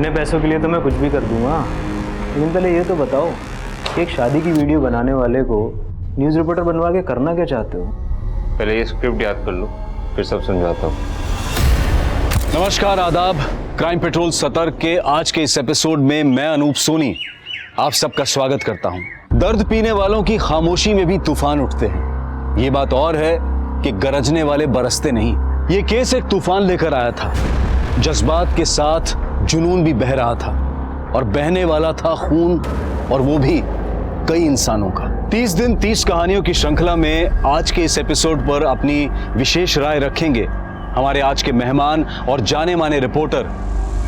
इतने पैसों के लिए तो मैं कुछ भी कर दूंगा, लेकिन पहले ये तो बताओ कि एक शादी की वीडियो बनाने वाले को न्यूज़ रिपोर्टर बनवा के करना क्या चाहते हो? पहले ये स्क्रिप्ट याद कर लो, फिर सब समझाता हूँ। नमस्कार, आदाब। क्राइम पेट्रोल सतर्क के आज के इस एपिसोड में मैं अनूप सोनी आप सबका स्वागत करता हूं। दर्द पीने वालों की खामोशी में भी तूफान उठते हैं। ये बात और है कि गरजने वाले बरसते नहीं। ये केस एक तूफान लेकर आया था। जज्बात के साथ जुनून भी बह रहा था और बहने वाला था खून, और वो भी कई इंसानों का। 30 दिन 30 कहानियों की श्रृंखला में आज के इस एपिसोड पर अपनी विशेष राय रखेंगे हमारे आज के मेहमान और जाने माने रिपोर्टर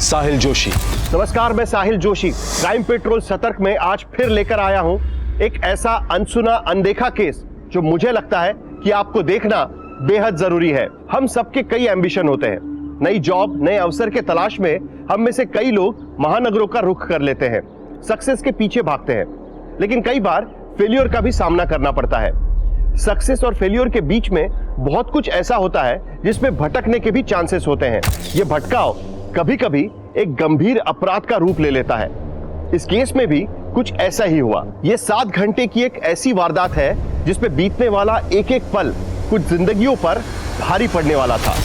साहिल जोशी। नमस्कार, मैं साहिल जोशी क्राइम पेट्रोल सतर्क में आज फिर लेकर आया हूं एक ऐसा अनसुना अनदेखा केस जो मुझे लगता है कि आपको देखना बेहद जरूरी है। हम सबके कई एम्बिशन होते हैं। नई जॉब, नए अवसर के तलाश में हम में से कई लोग महानगरों का रुख कर लेते हैं, सक्सेस के पीछे भागते हैं, लेकिन कई बार फेल्योर का भी सामना करना पड़ता है। सक्सेस और फेल्योर के बीच में बहुत कुछ ऐसा होता है जिसमें भटकने के भी चांसेस होते हैं। यह भटकाव कभी कभी एक गंभीर अपराध का रूप ले लेता है। इस केस में भी कुछ ऐसा ही हुआ। यह 7 घंटे की एक ऐसी वारदात है जिसमें बीतने वाला एक एक पल कुछ जिंदगियों पर भारी पड़ने वाला था।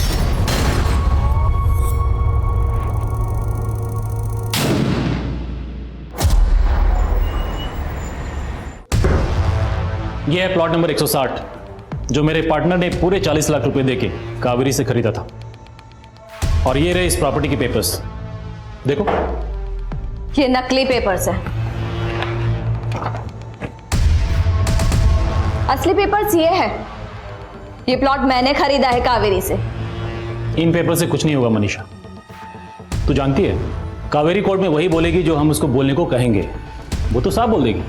यह है प्लॉट नंबर 160 जो मेरे पार्टनर ने पूरे 40 लाख रुपए देके कावेरी से खरीदा था। और ये रहे इस प्रॉपर्टी के पेपर्स, देखो। ये नकली पेपर्स है। असली पेपर्स ये है। ये प्लॉट मैंने खरीदा है कावेरी से। इन पेपर से कुछ नहीं होगा मनीषा। तू जानती है कावेरी कोर्ट में वही बोलेगी जो हम उसको बोलने को कहेंगे। वो तो साफ बोल देगी।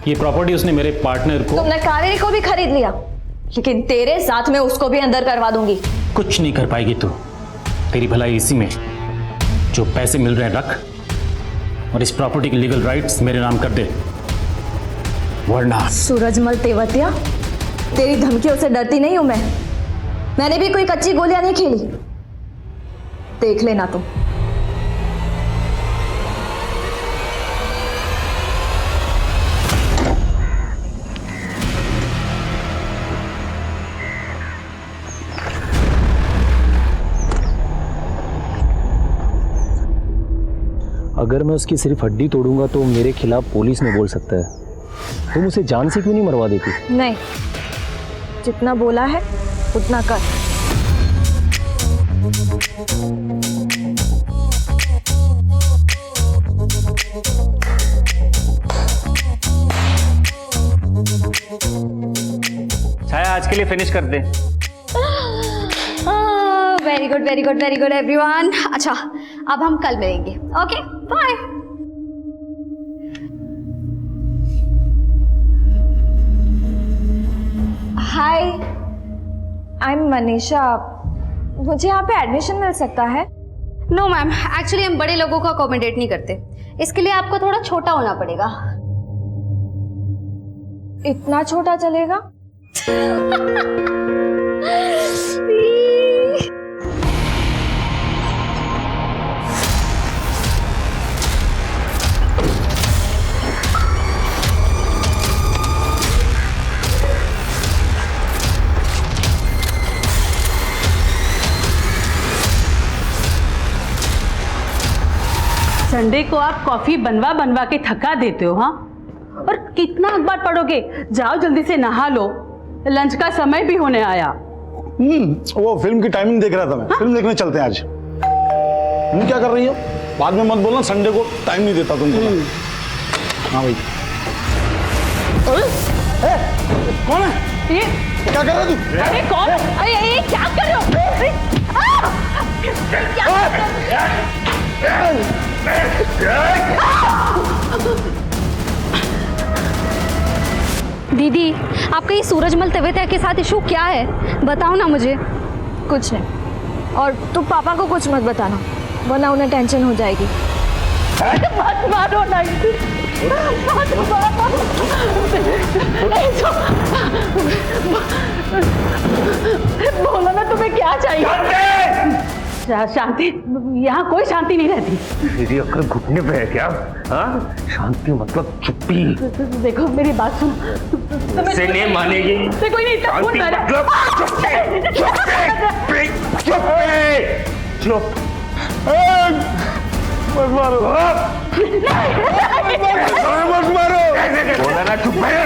ये प्रॉपर्टी उसने मेरे पार्टनर को। तुमने कावेरी को भी खरीद लिया, लेकिन तेरे साथ में उसको भी अंदर करवा दूंगी। कुछ नहीं कर पाएगी तू। तेरी भलाई इसी में, जो पैसे मिल रहे हैं रख, और इस प्रॉपर्टी के लीगल राइट्स मेरे नाम कर दे, वरना। सूरजमल तेवतिया, तेरी धमकियों से डरती नहीं हूं मैं। मैंने भी कोई कच्ची गोलियां नहीं खेली। देख लेना तुम। अगर मैं उसकी सिर्फ हड्डी तोड़ूंगा तो मेरे खिलाफ पुलिस में बोल सकता है। तुम उसे जान से क्यों नहीं मरवा देती? नहीं, जितना बोला है उतना कर। छाया, आज के लिए फिनिश कर दे। Very good very good very good everyone. अच्छा, अब हम कल मिलेंगे। Okay, bye. Hi, I am Manisha. मुझे यहाँ पे एडमिशन मिल सकता है? नो मैम, एक्चुअली हम बड़े लोगों को अकोमोडेट नहीं करते। इसके लिए आपको थोड़ा छोटा होना पड़ेगा। इतना छोटा चलेगा? संडे को आप कॉफी बनवा बनवा के थका देते हो। हाँ, और कितना अखबार पढ़ोगे? जाओ जल्दी से नहा लो, लंच का समय भी होने आया। वो फिल्म की टाइमिंग देख रहा था मैं। हाँ? फिल्म देखने चलते हैं आज। तुम क्या कर रही हो? बाद में मत बोलना, संडे को टाइम नहीं देता तुमको। हाँ भाई। अरे कौन है ये? क्या कर रहा है तू? अरे कौन? अरे ये क्या कर रहे हो? दीदी, आपका ये सूरजमल तेवतिया के साथ इशू क्या है? बताओ ना मुझे। कुछ नहीं, और तुम पापा को कुछ मत बताना, वरना उन्हें टेंशन हो जाएगी। मत मारो ना, मत मारो। बोलो ना, तुम्हें क्या चाहिए? शांति, यहाँ कोई शांति नहीं रहती। तेरी अक्ल घुटने पे है क्या? हाँ, शांति मतलब चुप्पी। देखो मेरी बात सुनो, से नहीं मानेगी। कोई नहीं, इतना खून बह रहा है। चुप। मत मारो, मत मारो। बोला ना चुप है।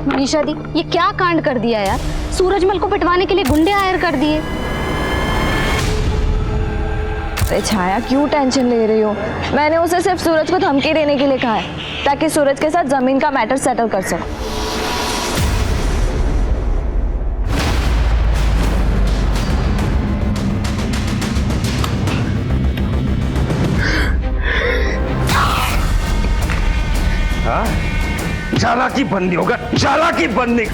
मनीषा दी, ये क्या कांड कर दिया यार। सूरजमल को पिटवाने के लिए गुंडे हायर कर दिए। अरे छाया, क्यों टेंशन ले रही हो? मैंने उसे सिर्फ सूरज को धमकी देने के लिए कहा है, ताकि सूरज के साथ जमीन का मैटर सेटल कर सको। चालाकी बंदी होगा, चालाकी बंदी।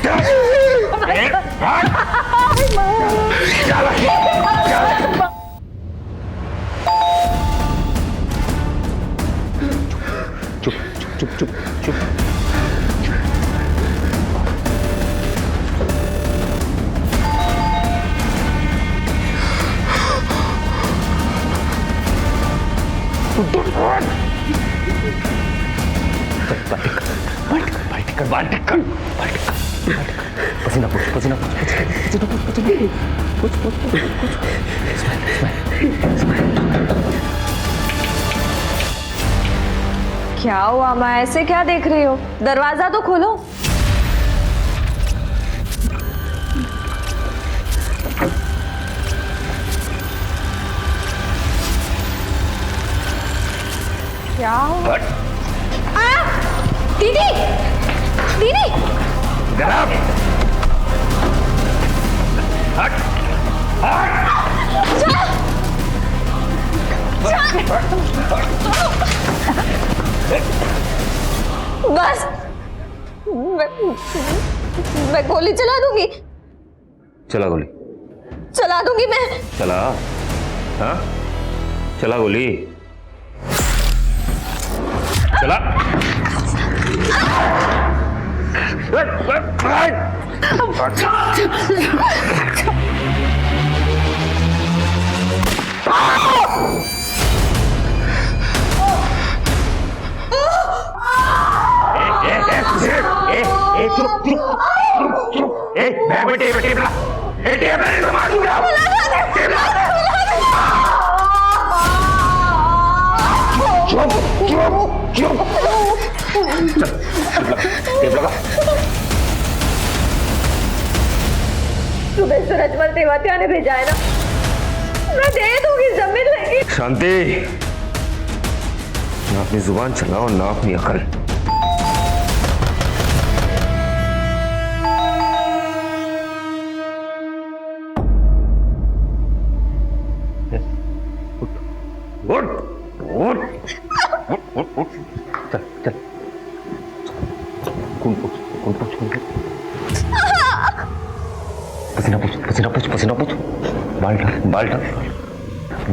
चुप चुप चुप चुप। पसीना पूछ, पसीना पूछ, क्या हुआ माँ, ऐसे क्या देख रही हो? दरवाजा तो खोलो। क्या हुआ? दीदी, दीदी, गरम। हट, हट। बस, मैं गोली चला दूंगी। चला गोली, चला दूंगी मैं। चला। हाँ, चला गोली, चला। सुबह सूरजमल तेवतिया ने भेजा है ना, मैं दे दूंगी जमीन लेके। शांति, ना अपनी जुबान चलाओ ना अपनी अकल। उठ, उठ, उठ, उठ, चल, चल। कौन पूछ, कौन पूछ, कौन पूछ? पसीना पूछ, पसीना पूछ, पसीना पूछ। बाल डाल, बाल डाल।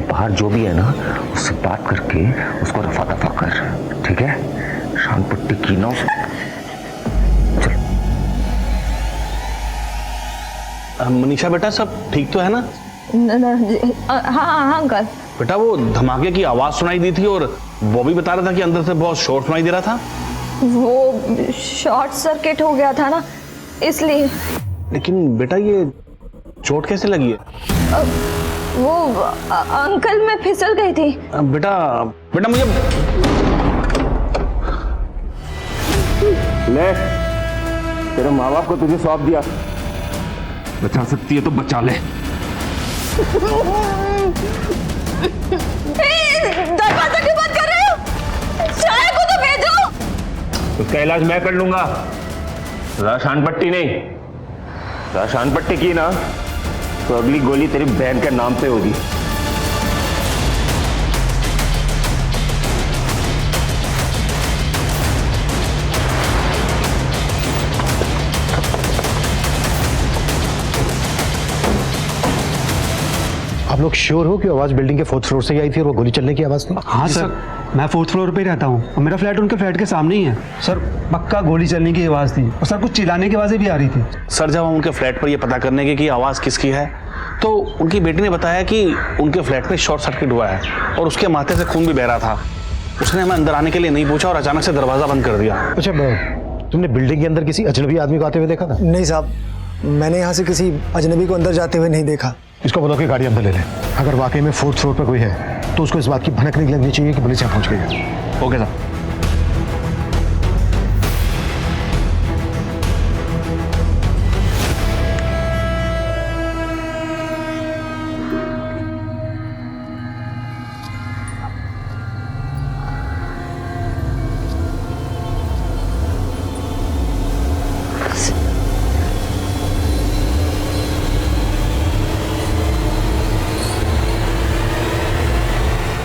बाहर जो भी है ना, उससे बात करके उसको रफा दफा कर, ठीक है? शान पट्टी की ना। चल। मनीषा बेटा, सब ठीक तो है ना? हाँ अंकल। बेटा, वो धमाके की आवाज सुनाई दी थी और बॉबी बता रहा था कि अंदर से बहुत शोर सुनाई दे रहा था। वो शॉर्ट सर्किट हो गया था ना, इसलिए। लेकिन बेटा, ये चोट कैसे लगी है? वो अंकल, मैं फिसल गई थी। बेटा, बेटा मुझे ले, तेरे माँ बाप को तुझे सौंप दिया, बचा सकती है तो बचा ले। दरवाजा क्यों बंद कर रहे हो? चाय को तो भेजो। उसका इलाज मैं कर लूंगा, शान पट्टी नहीं। शान पट्टी की ना तो अगली गोली तेरी बहन के नाम पे होगी। अब आप लोग श्योर हो कि आवाज बिल्डिंग के 4th फ्लोर से ही आई थी और वो गोली चलने की आवाज थी? हाँ सर, मैं 4th फ्लोर पे ही रहता हूँ और मेरा फ्लैट उनके फ्लैट के सामने ही है। सर पक्का गोली चलने की आवाज़ थी और सर कुछ चिल्लाने की आवाज़ें भी आ रही थी। सर जब हम उनके फ्लैट पर ये पता करने की कि आवाज़ किसकी है तो उनकी बेटी ने बताया कि उनके फ्लैट में शॉर्ट सर्किट हुआ है और उसके माथे से खून भी बह रहा था। उसने हमें अंदर आने के लिए नहीं पूछा और अचानक से दरवाज़ा बंद कर दिया। अच्छा, तुमने बिल्डिंग के अंदर किसी अजनबी आदमी को आते हुए देखा था? नहीं साहब, मैंने यहाँ से किसी अजनबी को अंदर जाते हुए नहीं देखा। इसको बताओ कि गाड़ी अंदर ले ले। अगर वाकई में 4th फ्लोर पर कोई है तो उसको इस बात की भनक नहीं लगनी चाहिए कि पुलिस यहाँ पहुँच गई है। Okay sir.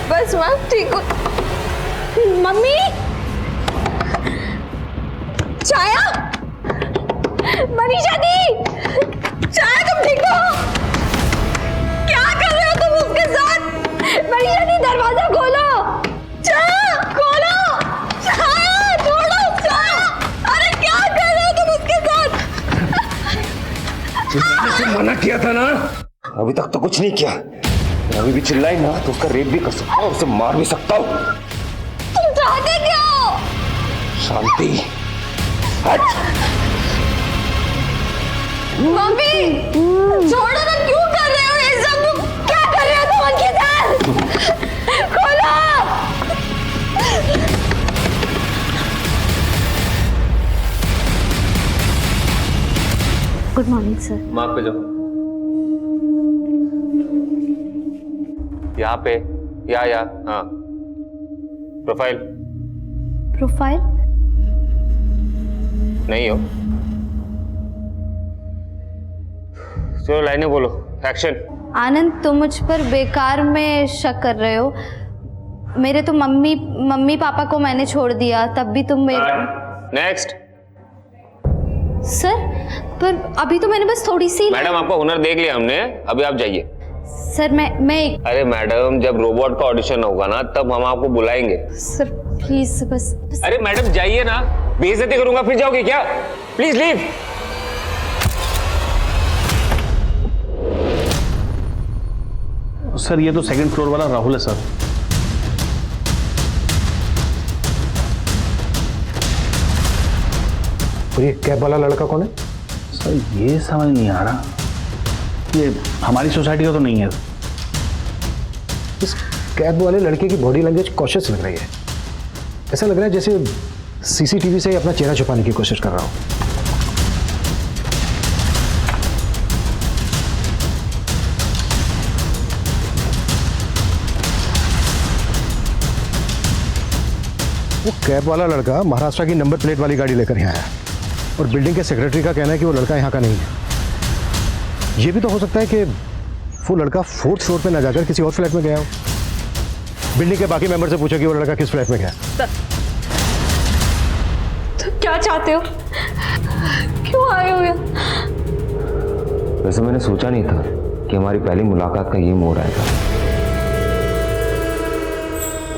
बस मैम ठीक हो। मम्मी, छाया, मनीषा दी, छाया तुम ठीक हो? क्या कर रहे हो तुम उसके साथ? मनीषा दी दरवाजा खोलो, छाया खोलो, छाया छोड़ो, छाया, अरे क्या कर रहे हो तुम उसके साथ? तुमने मना किया था ना, अभी तक तो कुछ नहीं किया। अभी भी चिल्लाई ना तो उसका रेप भी कर सकता हूँ, उसे मार भी सकता हूँ। तुम चाहते क्या हो? शांति, हट। मम्मी छोड़ो ना, क्यों कर रहे हो ये सब? तुम क्या कर रहे हो तुम उनके साथ? खोलो। Good morning sir. माफ पे जाओ, यहाँ पे या हाँ, प्रोफाइल प्रोफाइल नहीं हो। चलो लाइनें बोलो, एक्शन। आनंद, तुम मुझ पर बेकार में शक कर रहे हो। मेरे तो मम्मी पापा को मैंने छोड़ दिया, तब भी तुम मेरे। नेक्स्ट। सर पर अभी तो मैंने बस थोड़ी सी। मैडम आपका हुनर देख लिया हमने, अभी आप जाइए। सर मैं अरे मैडम, जब रोबोट का ऑडिशन होगा ना तब हम आपको बुलाएंगे। सर प्लीज बस। अरे मैडम जाइए ना, बेइज्जती करूंगा फिर जाओगे क्या? Please leave. सर ये तो 2nd फ्लोर वाला राहुल है सर। और ये कैब वाला लड़का कौन है? सर ये समझ नहीं आ रहा, ये हमारी सोसाइटी का तो नहीं है। इस कैब वाले लड़के की बॉडी लैंग्वेज कॉशियस लग रही है। ऐसा लग रहा है जैसे सीसीटीवी से अपना चेहरा छुपाने की कोशिश कर रहा हो। वो कैब वाला लड़का महाराष्ट्र की नंबर प्लेट वाली गाड़ी लेकर यहाँ आया और बिल्डिंग के सेक्रेटरी का कहना है कि वो लड़का यहाँ का नहीं है। ये भी तो हो सकता है कि वो लड़का 4th फ्लोर पे ना जाकर किसी और फ्लैट में गया हो। बिल्डिंग के बाकी मेंबर से पूछो कि वो लड़का किस फ्लैट में गया। तो क्या चाहते हो? क्यों आए हो यहाँ? वैसे मैंने सोचा नहीं था कि हमारी पहली मुलाकात का ये मोड़ आएगा।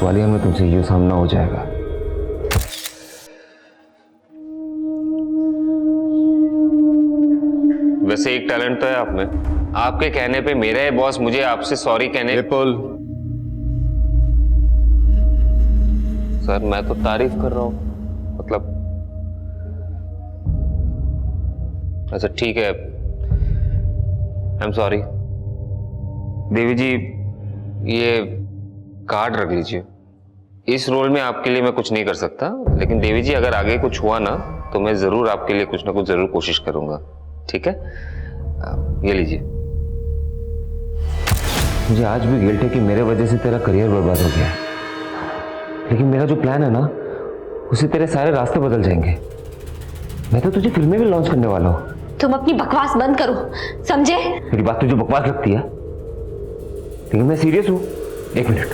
वालिया, में तुमसे ये सामना हो जाएगा। वैसे एक टैलेंट तो है आप में। आपके कहने पे मेरा ही बॉस मुझे आपसे सॉरी कहने। विपुल सर, मैं तो तारीफ कर रहा हूं, मतलब अच्छा ठीक है, आई एम सॉरी। देवी जी, ये कार्ड रख लीजिए। इस रोल में आपके लिए मैं कुछ नहीं कर सकता, लेकिन देवी जी अगर आगे कुछ हुआ ना तो मैं जरूर आपके लिए कुछ ना कुछ जरूर कोशिश करूंगा, ठीक है? ये लीजिए। मुझे आज भी गिल्ट है कि मेरे वजह से तेरा करियर बर्बाद हो गया, लेकिन मेरा जो प्लान है ना उससे तेरे सारे रास्ते बदल जाएंगे। मैं तो तुझे फिल्में भी लॉन्च करने वाला हूँ। तुम अपनी बकवास बंद करो, समझे? मेरी बात तुझे बकवास लगती है, लेकिन मैं सीरियस हूँ। एक मिनट,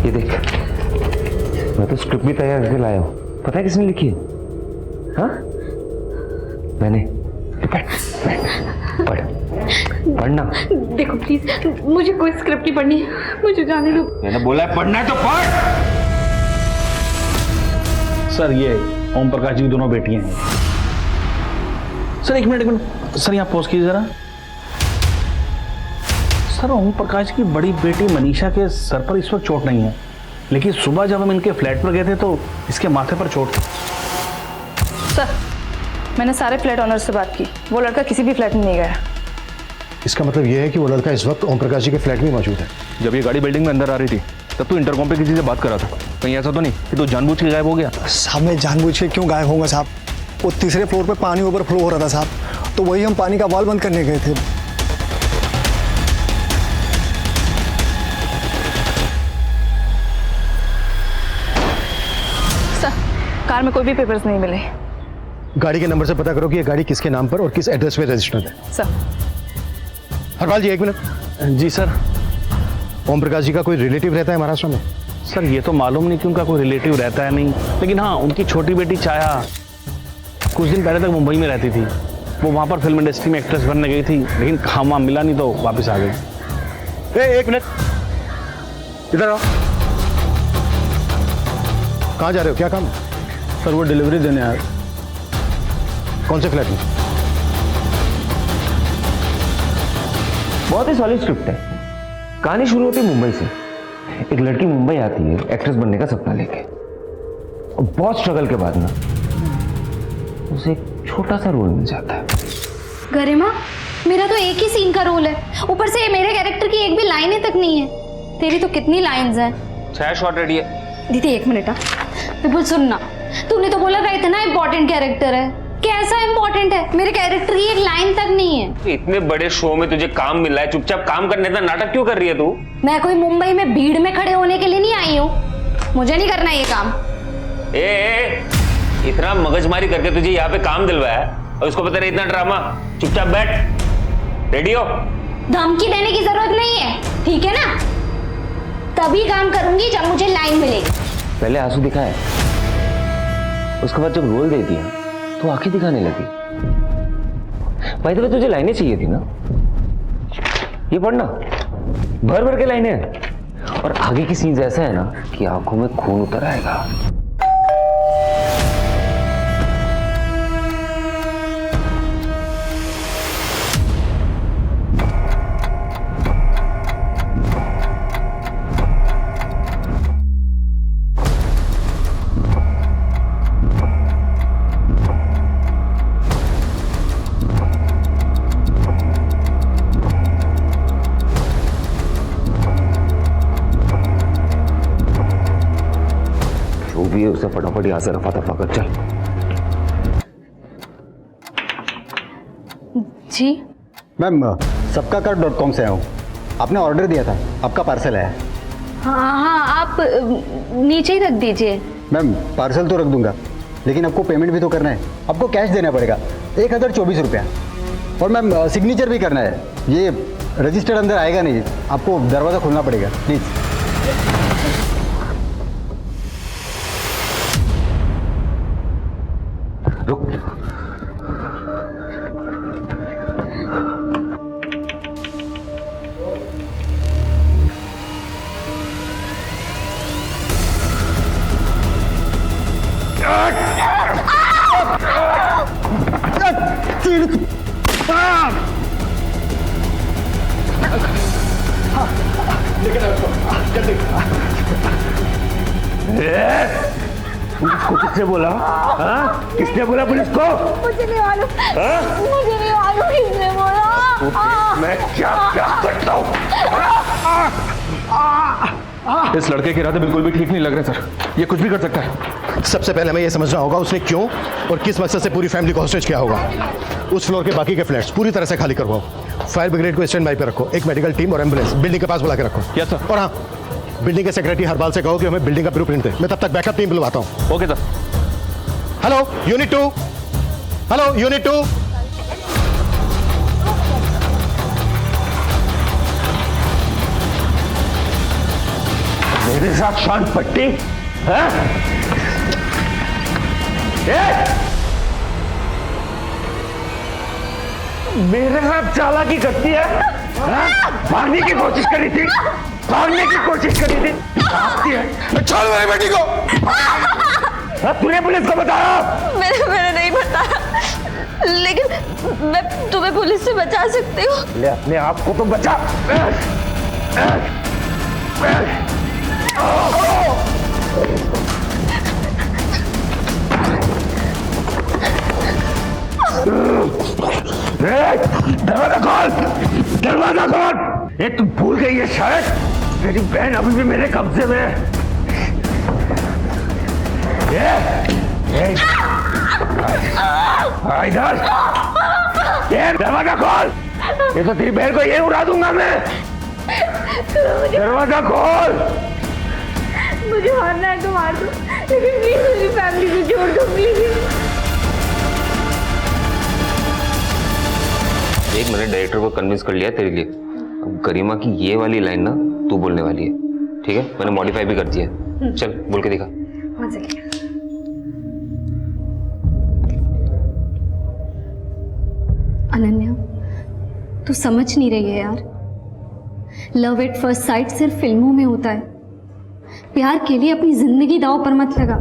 ये देख, मैं तो स्क्रिप्ट भी तैयार करके लाया हूँ। पता है किसने लिखी है? हाँ, मैंने। पढ़ पढ़ना। देखो प्लीज, मुझे कोई स्क्रिप्ट नहीं पढ़नी, मुझे जाने दो। मैंने बोला है पढ़ना है तो पढ़। सर ये ओम प्रकाश जी की दोनों बेटियां हैं। सर एक मिनट सर, यहाँ पॉज कीजिए जरा। सर ओम प्रकाश की बड़ी बेटी मनीषा के सर पर इस वक्त चोट नहीं है, लेकिन सुबह जब हम इनके फ्लैट पर गए थे तो इसके माथे पर चोट थी। सर मैंने सारे फ्लैट ऑनर से बात की, वो लड़का किसी भी फ्लैट में नहीं गया। इसका मतलब यह है कि वो लड़का इस वक्त ओम प्रकाश जी के फ्लैट में मौजूद है। जब ये गाड़ी बिल्डिंग में अंदर आ रही थी तब तो इंटरकॉम पे किसी से बात कर रहा था। कहीं ऐसा तो नहीं कि तो जानबूझ के गायब हो गया? साहब मैं जानबूझ के क्यों गायब होऊंगा साहब? वो तीसरे फ्लोर पे पानी ओवरफ्लो हो रहा था साहब, तो वही हम पानी का वाल बंद करने गए थे। सर कार में कोई भी पेपर्स नहीं मिले। गाड़ी के नंबर से पता करो कि ये गाड़ी किसके नाम पर और किस एड्रेस पे रजिस्टर्ड है। सर हरपाल जी एक मिनट। जी सर। ओम प्रकाश जी का कोई रिलेटिव रहता है महाराष्ट्र में? सर ये तो मालूम नहीं कि उनका कोई रिलेटिव रहता है नहीं, लेकिन हाँ उनकी छोटी बेटी छाया कुछ दिन पहले तक मुंबई में रहती थी। वो वहाँ पर फिल्म इंडस्ट्री में एक्ट्रेस बनने गई थी, लेकिन काम वहाँ मिला नहीं तो वापस आ गई। एक मिनट, इधर आओ। कहाँ जा रहे हो, क्या काम? सर वो डिलीवरी देने आए। कौन से फ्लैट में? बहुत ही सॉलिड स्क्रिप्ट है। कहानी शुरू होती है मुंबई से। एक लड़की मुंबई आती है एक्ट्रेस बनने का सपना लेके, और बहुत स्ट्रगल के बाद ना उसे एक छोटा सा रोल मिल जाता है। गरिमा, मेरा तो एक ही सीन का रोल है, ऊपर से मेरे कैरेक्टर की एक भी लाइनें तक नहीं है। तेरी तो कितनी लाइंस हैं? 6 शॉट रेडी है। दीदी एक मिनट। विपुल सुनना, तूने तो बोला था इतना इम्पोर्टेंट कैरेक्टर है। कैसा इम्पोर्टेंट है? मेरे कैरेक्टर की एक लाइन तक नहीं है। इतने बड़े शो में तुझे काम मिल रहा है, चुपचाप काम करने का नाटक क्यों कर रही है तू? मैं कोई मुंबई में भीड़ में खड़े होने के लिए नहीं आई हूँ, मुझे नहीं करना ये काम। इतना मगजमारी करके तुझे यहाँ पे काम दिलवाया है और उसको पता नहीं इतना ड्रामा। चुपचाप बैठ, रेडी हो। धमकी देने की जरूरत नहीं है, ठीक है ना? तभी काम करूंगी जब मुझे लाइन मिलेगी। पहले आंसू दिखाए, उसके बाद जब रोल दे दिया तो आंखें दिखाने लगी। भाई तो तुझे लाइनें चाहिए थी ना, ये पढ़ना भर भर के लाइनें हैं, और आगे की सीन्स ऐसा है ना कि आंखों में खून उतर आएगा। उसे फटाफट यहाँ से रफा दफा कर चल। जी मैम सबकाकार.com से आया हूँ, आपने ऑर्डर दिया था, आपका पार्सल है। हाँ, आप नीचे ही रख दीजिए। मैम पार्सल तो रख दूंगा, लेकिन आपको पेमेंट भी तो करना है। आपको कैश देना पड़ेगा 1024 रुपया, और मैम सिग्नेचर भी करना है। ये रजिस्टर अंदर आएगा नहीं, आपको दरवाज़ा खोलना पड़ेगा प्लीज़। रुक, पुलिस को किसने बोला? हाँ? किसने बोला पुलिस को? मुझे नहीं मालूम, मुझे नहीं मालूम किसने बोला। मैं क्या क्या करता हूँ? इस लड़के के इरादे बिल्कुल भी ठीक नहीं लग रहे सर, ये कुछ भी कर सकता है। सबसे पहले हमें यह समझना होगा उसने क्यों और किस मकसद से पूरी फैमिली को हॉस्टेज किया होगा। उस फ्लोर के बाकी के फ्लैट्स पूरी तरह से खाली करवाओ। फायर ब्रिगेड को स्टैंड बाई पे रखो, एक मेडिकल टीम और एम्बुलेंस बिल्डिंग के पास बुला के रखो। Yes sir. और हाँ, बिल्डिंग के सेक्रेटरी हरपाल से कहो कि हमें बिल्डिंग का ब्लूप्रिंट दे, मैं तब तक बैकअप टीम बुलवाता हूँ। Okay sir. Hello unit 2, hello unit 2। मेरे साथ शांत पट्टी है? मेरे साथ चालाकी करती है हाँ? भागने की कोशिश करी थी, भागने की कोशिश करी थी, भागती है। छोड़ मेरी बेटी को। हाँ, तूने पुलिस को बताया? मैंने नहीं बताया, लेकिन मैं तुम्हें पुलिस से बचा सकती हूँ। ले अपने आप को तो बचा। दरवाजा खोल, दरवाजा खोल। ये तुम भूल गई है शायद, तेरी बहन अभी भी मेरे कब्जे में है। इधर ये दरवाजा खोल, ये तो तेरी बहन को ये उड़ा दूंगा मैं। दरवाजा खोल। मुझे मारना है तो मार दो, लेकिन प्लीज मेरी फैमिली को छोड़ दो प्लीज। एक मैंने डायरेक्टर को कन्विंस कर लिया तेरे लिए। अब गरिमा की ये वाली लाइन ना तू बोलने वाली है, ठीक है? मैंने मॉडिफाई भी कर दिया है। चल बोल के दिखा। अनन्या, तू समझ नहीं रही है यार। लव एट फर्स्ट साइट सिर्फ फिल्मों में होता है। प्यार के लिए अपनी जिंदगी दांव पर मत लगा।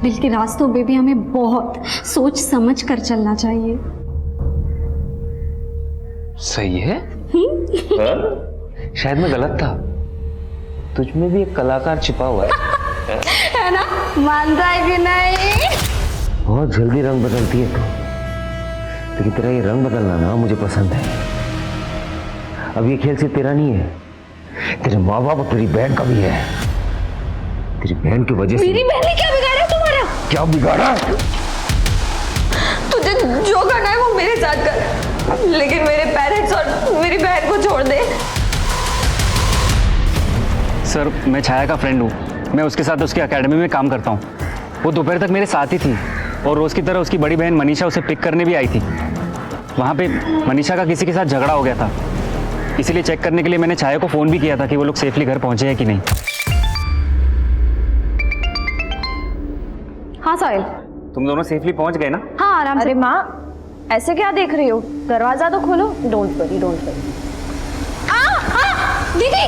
दिल के रास्तों पे भी हमें बहुत सोच समझ कर चलना चाहिए। सही है? शायद मैं गलत था, तुझ में भी एक कलाकार छिपा हुआ है। है ना? मानता है कि नहीं? बहुत जल्दी रंग बदलती है तू, लेकिन तेरा ये रंग बदलना ना मुझे पसंद है। अब ये खेल सिर्फ तेरा नहीं है, तेरे माँ बाप और तेरी बहन का भी है। तेरी बहन की वजह से। मेरी बहन ने क्या बिगाड़ा तुम्हारा? क्या बिगाड़ा? तुझे जो करना है वो मेरे साथ कर, लेकिन मेरे पेरेंट्स और मेरी बहन को छोड़ दे। सर, मैं छाया का फ्रेंड हूँ। मैं उसके साथ उसकी एकेडमी में काम करता हूँ। वो दोपहर तक मेरे साथ ही थी और रोज़ की तरह उसकी बड़ी बहन मनीषा उसे पिक करने भी आई थी। वहाँ पे मनीषा का किसी के साथ झगड़ा हो गया था, इसीलिए चेक करने के लिए मैंने छाया को फ़ोन भी किया था कि वो लोग सेफली घर पहुँचे हैं कि नहीं। हाँ साहिल, तुम दोनों सेफली पहुँच गए ना? हाँ आराम से। अरे माँ, ऐसे क्या देख रही हो? दरवाजा तो खोलो। Don't worry, don't worry. दीदी!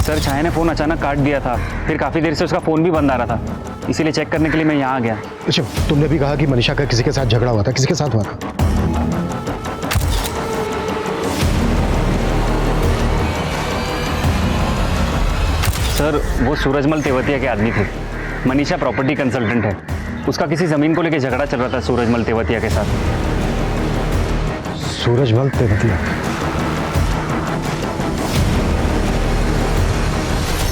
सर, छाया ने फ़ोन अचानक काट दिया था, फिर काफ़ी देर से उसका फ़ोन भी बंद आ रहा था, इसीलिए चेक करने के लिए मैं यहाँ आ गया। अच्छा, तुमने भी कहा कि मनीषा का किसी के साथ झगड़ा हुआ था, किसके साथ हुआ था? सर, वो सूरजमल तेवतिया के आदमी थे। मनीषा प्रॉपर्टी कंसल्टेंट है, उसका किसी ज़मीन को लेकर झगड़ा चल रहा था सूरजमल तेवतिया के साथ। सूरजमल तेवतिया?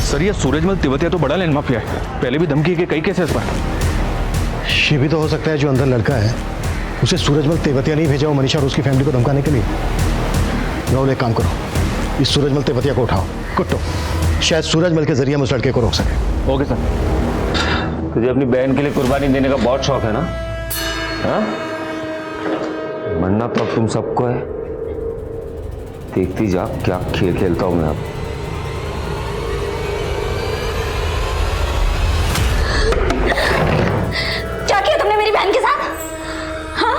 सर, ये सूरजमल तेवतिया तो बड़ा लैंड माफिया है, पहले भी धमकी के कई केसेस पर। ये भी तो हो सकता है जो अंदर लड़का है उसे सूरजमल तेवतिया नहीं भेजा हो मनीषा और उसकी फैमिली को धमकाने के लिए। राहुल, एक काम करो, इस सूरजमल तेवतिया को उठाओ, कुट्टो, शायद सूरजमल के जरिए हम उस लड़के को रोक सके। Okay sir. तुझे अपनी बहन के लिए कुर्बानी देने का बहुत शौक है ना? हाँ? मरना तो अब तुम सबको है। देखती जा क्या खेल खेलता हूं मैं अब। क्या किया तुमने मेरी बहन के साथ? हाँ?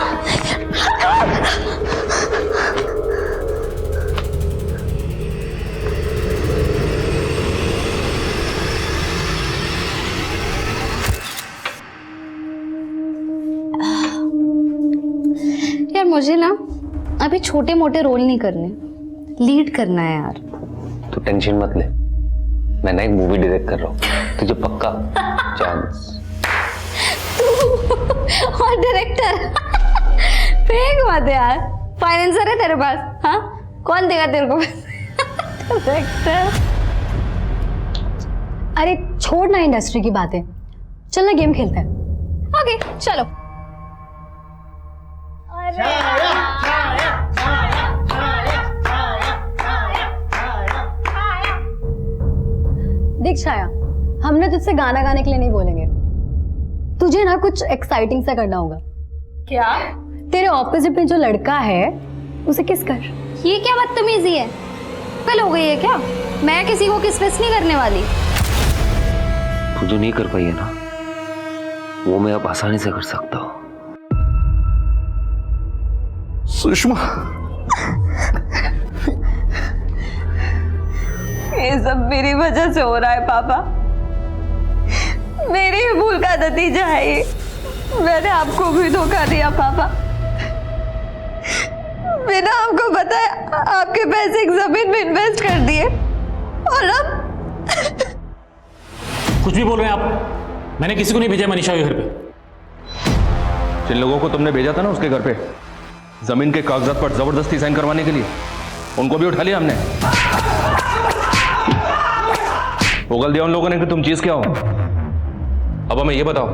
यार मुझे ना अभी छोटे मोटे रोल नहीं करने, लीड करना है यार। तू टेंशन मत ले, मैं ना एक मूवी डायरेक्ट कर रहा हूँ, तुझे पक्का चांस। और डायरेक्टर? फेंक मत यार, फाइनेंसर है तेरे पास? हाँ, कौन देगा तेरे को डायरेक्टर? अरे छोड़ ना इंडस्ट्री की बातें, चल ना गेम खेलते हैं। ओके चलो। देख छाया, हमने तुझसे गाना गाने के लिए नहीं बोलेंगे, तुझे ना कुछ एक्साइटिंग सा करना होगा। क्या? तेरे ऑपोजिट में जो लड़का है उसे किस कर। ये क्या बदतमीजी है? कल हो गई है क्या? मैं किसी को किस नहीं करने वाली। तू जो नहीं कर पाई है ना, वो मैं अब आसानी से कर सकता हूँ। सुषमा, ये सब मेरी वजह से हो रहा है पापा, मेरी ही भूल का नतीजा है ये। मैंने आपको भी धोखा दिया पापा, बिना आपको बताए आपके पैसे एक जमीन में इन्वेस्ट कर दिए, और अब कुछ भी बोल रहे हैं आप? मैंने किसी को नहीं भेजा मनीषा के घर पे। जिन लोगों को तुमने भेजा था ना उसके घर पे जमीन के कागजात पर जबरदस्ती साइन करवाने के लिए, उनको भी उठा लिया हमने। उगल दिया उन लोगों ने कि तुम चीज क्या हो। अब हमें ये बताओ,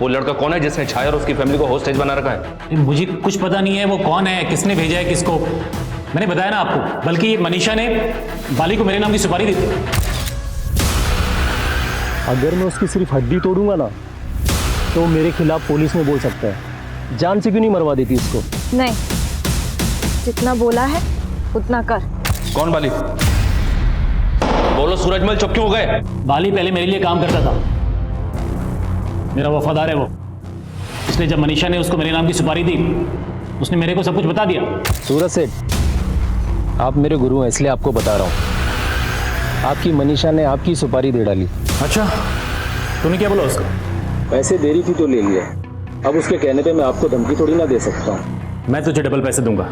वो लड़का कौन है जिसने छाया और उसकी फैमिली को होस्टेज बना रखा है? मुझे कुछ पता नहीं है वो कौन है, किसने भेजा है किसको। मैंने बताया ना आपको, बल्कि मनीषा ने बाली को मेरे नाम की सुपारी दी थी। अगर मैं उसकी सिर्फ हड्डी तोड़ूंगा ना तो वो मेरे खिलाफ पुलिस में बोल सकता है। जान से क्यों नहीं मरवा देती उसको? नहीं, जितना बोला है उतना कर। कौन बाली? बोलो सूरजमल, चुप क्यों हो गए? बाली पहले मेरे लिए काम करता था, मेरा वफादार है वो। इसलिए जब मनीषा ने उसको मेरे नाम की सुपारी दी, उसने मेरे को सब कुछ बता दिया। सूरज सेठ, आप मेरे गुरु हैं इसलिए आपको बता रहा हूँ। आपकी मनीषा ने आपकी सुपारी दे डाली। अच्छा, तूने क्या बोला उसको? पैसे दे रही थी तो ले लिया। अब उसके कहने पे मैं आपको धमकी थोड़ी ना दे सकता हूँ। मैं तुझे डबल पैसे दूंगा,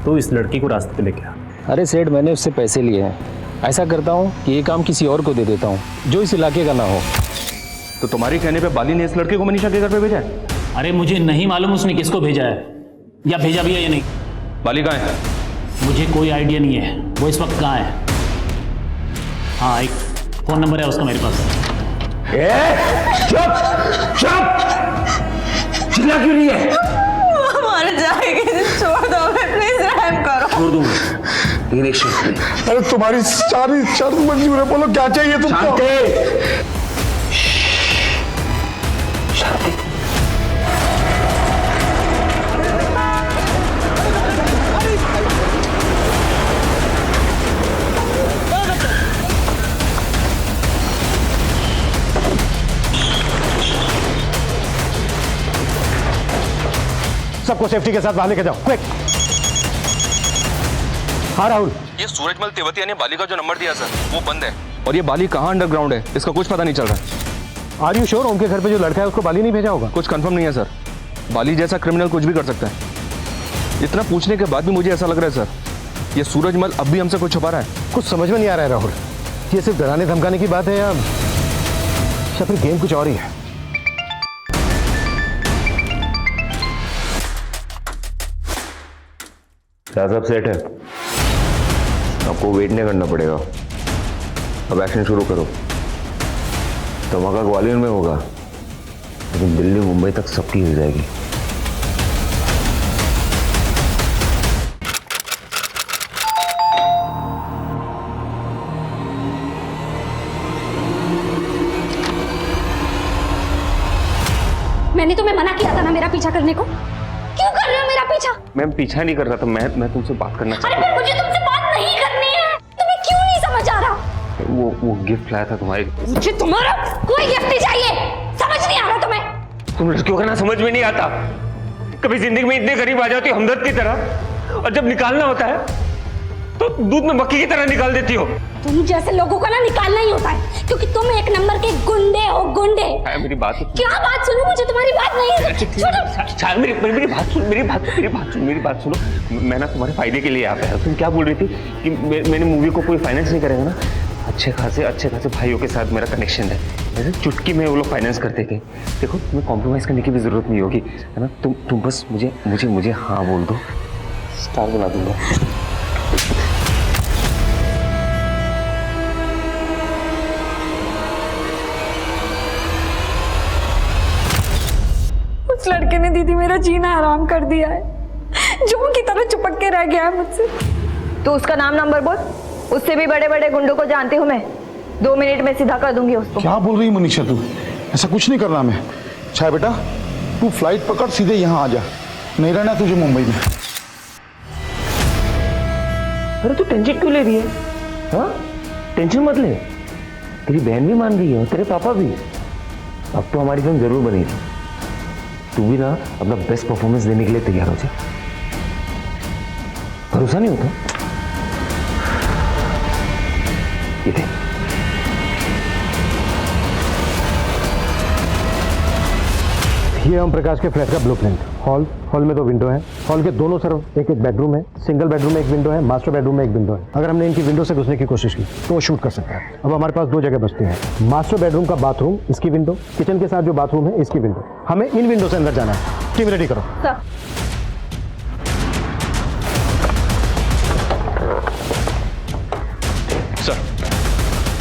तू इस लड़की को रास्ते पे लेके आ। अरे सेठ, मैंने उससे पैसे लिए हैं। ऐसा करता हूँ कि ये काम किसी और को दे देता हूँ जो इस इलाके का ना हो। तो तुम्हारी कहने पे बाली ने इस लड़के को मनीषा के घर पे भेजा है? अरे मुझे नहीं मालूम उसने किसको भेजा है, या भेजा भी है या नहीं। बाली कहाँ है? मुझे कोई आइडिया नहीं है वो इस वक्त कहाँ है। हाँ, एक फोन नंबर है उसका मेरे पास। चुप चुप, चिल्ला क्यों रही है? मर जाएगी, छोड़ दो, प्लीज रहम करो। छोड़ दूंगा। अरे तुम्हारी सारी शर्त मंजूर है, बोलो क्या चाहिए तुमको? सबको सेफ्टी के साथ बाहर लेके जाओ, क्विक। हाँ राहुल, ये सूरजमल तेवतिया ने बाली का जो नंबर दिया सर वो बंद है, और ये बाली कहाँ अंडरग्राउंड है इसका कुछ पता नहीं चल रहा। आर यू श्योर उनके घर पे जो लड़का है उसको बाली नहीं भेजा होगा? कुछ कंफर्म नहीं है सर। बाली जैसा क्रिमिनल कुछ भी कर सकता है। इतना पूछने के बाद भी मुझे ऐसा लग रहा है सर, ये सूरजमल अब भी हमसे कुछ छुपा रहा है। कुछ समझ में नहीं आ रहा है राहुल, ये सिर्फ डराने धमकाने की बात है या फिर गेम कुछ और ही है? सब सेट है, आपको वेट नहीं करना पड़ेगा। अब एक्शन शुरू करो। धमाका ग्वालियर में होगा, लेकिन दिल्ली मुंबई तक सबकी हो जाएगी। मैंने तुम्हें मना किया था ना मेरा पीछा करने को, क्यों कर रहे हो मेरा पीछा? मैम पीछा नहीं कर रहा था, मैं तुमसे बात करना अरे पर मुझे तुमसे बात नहीं करनी है, तुम्हें क्यों नहीं समझ आ रहा? वो गिफ्ट लाया था तुम्हारे। मुझे तुम्हारा कोई गिफ्ट नहीं चाहिए, समझ नहीं आ रहा तुम्हें? तुम लड़कियों का ना समझ में नहीं आता, कभी जिंदगी में इतने करीब आ जाती हो हमदर्द की तरह, और जब निकालना होता है तो दूध में मक्खी की तरह निकाल देती हो। तुम जैसे लोगों का ना निकालना ही होता है, क्योंकि तुम एक नंबर के गुंडे हो, गुंडे। मेरी बात क्या बात सुनो, मुझे तुम्हारी बात नहीं मेरी बात सुनो। मैं ना तुम्हारे फायदे के लिए यहाँ पे आया। तुम क्या बोल रही थी कि मैंने मूवी को कोई फाइनेंस नहीं करेगा ना? अच्छे खासे भाइयों के साथ मेरा कनेक्शन है, जैसे चुटकी में वो लोग फाइनेंस करते थे। देखो तुम्हें कॉम्प्रोमाइज करने की भी जरूरत नहीं होगी, है ना? तुम बस मुझे हाँ बोल दो, स्टार बना दूंगा। उस लड़के ने दीदी मेरा जीना हराम कर दिया है, जों की तरह चिपक के रह गया है मुझसे। तो उसका नाम नंबर बोल, उससे भी बड़े बड़े गुंडों को जानती हूँ मैं, 2 मिनट में सीधा कर दूंगी उसको। क्या बोल रही मनीषा तू? ऐसा कुछ नहीं करना मैं। छाया बेटा, तू फ्लाइट पकड़ सीधे यहाँ आ जा, नहीं रहना तुझे मुंबई में। अरे तू टेंशन क्यों ले रही है? हाँ, टेंशन मत ले, तेरी बहन भी मान रही है और तेरे पापा भी। अब तो हमारी फिल्म जरूर बनेगी, तू भी ना अपना बेस्ट परफॉर्मेंस देने के लिए तैयार हो जा। भरोसा नहीं होता। ये देख, ये ओम प्रकाश के फ्लैट का ब्लूप्रिंट। हॉल में 2 विंडो हैं। हॉल के दोनों तरफ एक बेडरूम है। सिंगल बेडरूम में 1 विंडो है, मास्टर बेडरूम में 1 विंडो है। अगर हमने इनकी विंडो से घुसने की कोशिश की तो वो शूट कर सकता है। अब हमारे पास 2 जगह बचती हैं। मास्टर बेडरूम का बाथरूम, इसकी विंडो, किचन के साथ जो बाथरूम है इसकी विंडो। हमें इन विंडो से अंदर जाना है। टीम रेडी करो।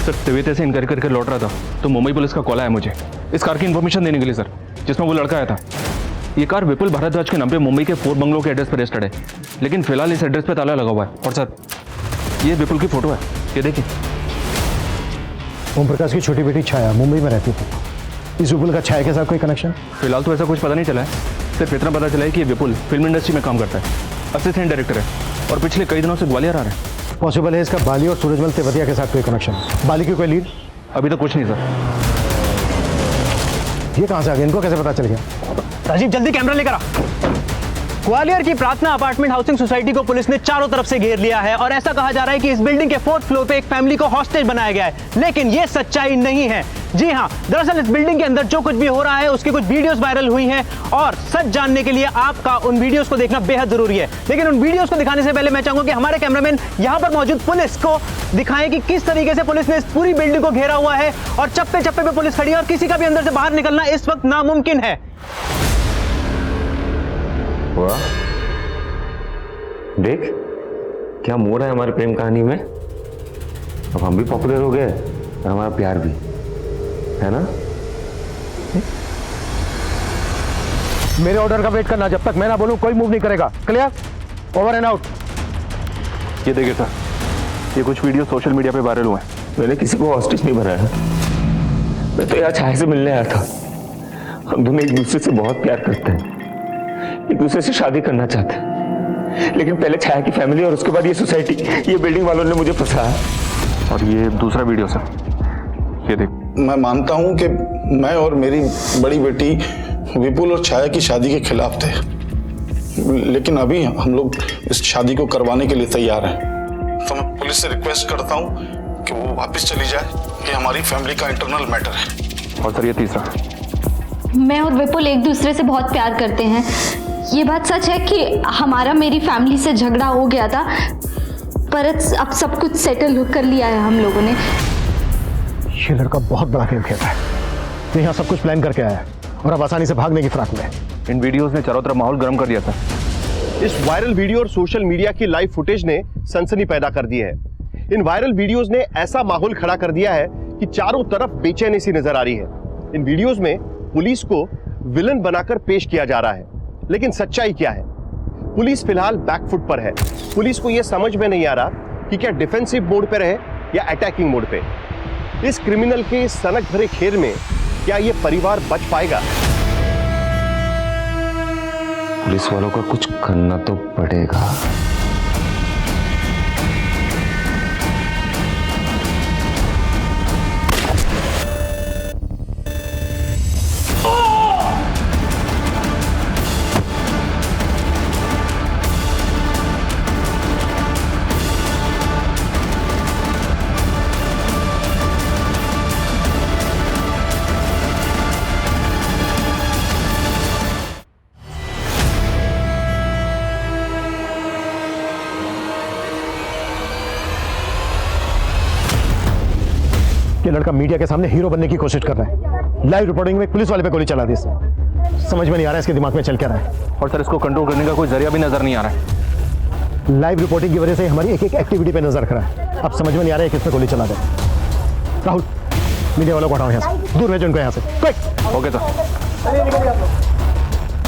सर तबीयत ऐसे इनकार करके लौट रहा था तो मुंबई पुलिस का कॉल आया मुझे इस कार की इन्फॉर्मेशन देने के लिए सर, जिसमें वो लड़का आया था। ये कार विपुल भारद्वाज के नाम पे मुंबई के 4 बंगलों के एड्रेस पर रजिस्टर्ड है, लेकिन फिलहाल इस एड्रेस पे ताला लगा हुआ है। और सर ये विपुल की फोटो है, ये देखिए। ओम प्रकाश की छोटी बेटी छाया मुंबई में रहती थी। इस विपुल का छाया के साथ कोई कनेक्शन? फिलहाल तो ऐसा कुछ पता नहीं चला है, सिर्फ इतना पता चला है कि ये विपुल फिल्म इंडस्ट्री में काम करता है, असिस्टेंट डायरेक्टर है और पिछले कई दिनों से ग्वालियर आ रहा है। पॉसिबल है इसका बाली और सूरजमल तेवतिया के साथ कोई कनेक्शन? बाली की कोई लीड? अभी तक कुछ नहीं सर। ये कहाँ से आ गया? इनको कैसे पता चल गया? राजीव जल्दी कैमरा लेकर आ। ग्वालियर की प्रार्थना अपार्टमेंट हाउसिंग सोसाइटी को पुलिस ने चारों तरफ से घेर लिया है और ऐसा कहा जा रहा है कि इस बिल्डिंग के 4th फ्लोर पे एक फैमिली को हॉस्टेज बनाया गया है, लेकिन ये सच्चाई नहीं है। जी हाँ, दरअसल इस बिल्डिंग के अंदर जो कुछ भी हो रहा है उसकी कुछ वीडियोस वायरल हुई हैं और सच जानने के लिए आपका उन वीडियोस को देखना बेहद जरूरी है। लेकिन उन वीडियोस को दिखाने से पहले मैं चाहूंगा कि हमारे कैमरामैन यहाँ पर मौजूद पुलिस को दिखाएं कि किस तरीके से पुलिस ने इस पूरी बिल्डिंग को घेरा हुआ है और चप्पे चप्पे पे पुलिस खड़ी है और किसी का भी अंदर से बाहर निकलना इस वक्त नामुमकिन है। वाह, देख क्या मोड़ है हमारी प्रेम कहानी में। अब हम भी पॉपुलर हो गए और हमारा प्यार भी, है ना? मेरे ऑर्डर का वेट करना, जब तक मैं ना बोलूं कोई मूव नहीं करेगा। क्लियर? Over and out. ये देखिए सर, ये कुछ वीडियो सोशल मीडिया पे वायरल हुए हैं। मैंने किसी को हॉस्टेज नहीं बनाया, मैं तो यहाँ छाया से मिलने आया था। हम दोनों एक दूसरे से बहुत प्यार करते हैं, एक दूसरे से शादी करना चाहते हैं, लेकिन पहले छाया की फैमिली और उसके बाद ये सोसाइटी, ये बिल्डिंग वालों ने मुझे फंसाया। और ये दूसरा वीडियो सर, ये देख। मैं मानता हूं कि मैं और मेरी बड़ी बेटी विपुल और छाया की शादी के खिलाफ थे, लेकिन अभी हम लोग इस शादी को करवाने के लिए तैयार हैं। तो मैं पुलिस से रिक्वेस्ट करता हूं कि वो वापस चली जाए, कि हमारी फैमिली का इंटरनल मैटर है। और सर ये तीसरा, मैं और विपुल एक दूसरे से बहुत प्यार करते हैं। ये बात सच है कि हमारा मेरी फैमिली से झगड़ा हो गया था, पर अब सब कुछ सेटल कर लिया है हम लोगों ने। ये लड़का बहुत बड़ा खेल खेलता है। ये यहाँ सब कुछ प्लान करके आया है और अब आसानी से भागने की फिराक में है। इन वीडियोस ने चारों तरफ माहौल गर्म कर दिया था। इस वायरल वीडियो और सोशल मीडिया की लाइव फुटेज ने सनसनी पैदा कर दी है। इन वायरल वीडियोस ने ऐसा माहौल खड़ा कर दिया है कि चारों तरफ बेचैनी सी नजर आ रही है। इन वीडियोस में पुलिस को विलन बनाकर पेश किया जा रहा है, लेकिन सच्चाई क्या है? पुलिस फिलहाल बैकफुट पर है। पुलिस को यह समझ में नहीं आ रहा कि क्या डिफेंसिव मोड पे रहे या अटैकिंग मोड पे। इस क्रिमिनल के इस सनक भरे खेल में क्या यह परिवार बच पाएगा? पुलिस वालों का कुछ करना तो पड़ेगा। ये लड़का मीडिया के सामने हीरो बनने की कोशिश कर रहा है। लाइव रिपोर्टिंग में पुलिस वाले पे गोली चला दी इसने। समझ में नहीं आ रहा है इसके दिमाग में चल क्या रहा है। और सर इसको कंट्रोल करने का कोई जरिया भी नजर नहीं आ रहा है। लाइव रिपोर्टिंग की वजह से हमारी एक एक एक्टिविटी पे नजर रख रहा है। अब समझ में नहीं आ रहा है किसने गोली चला दे। राहुल, मीडिया वालों को हटाओ यहाँ से, दूर भेजो उनको यहाँ से। क्विक। Okay sir.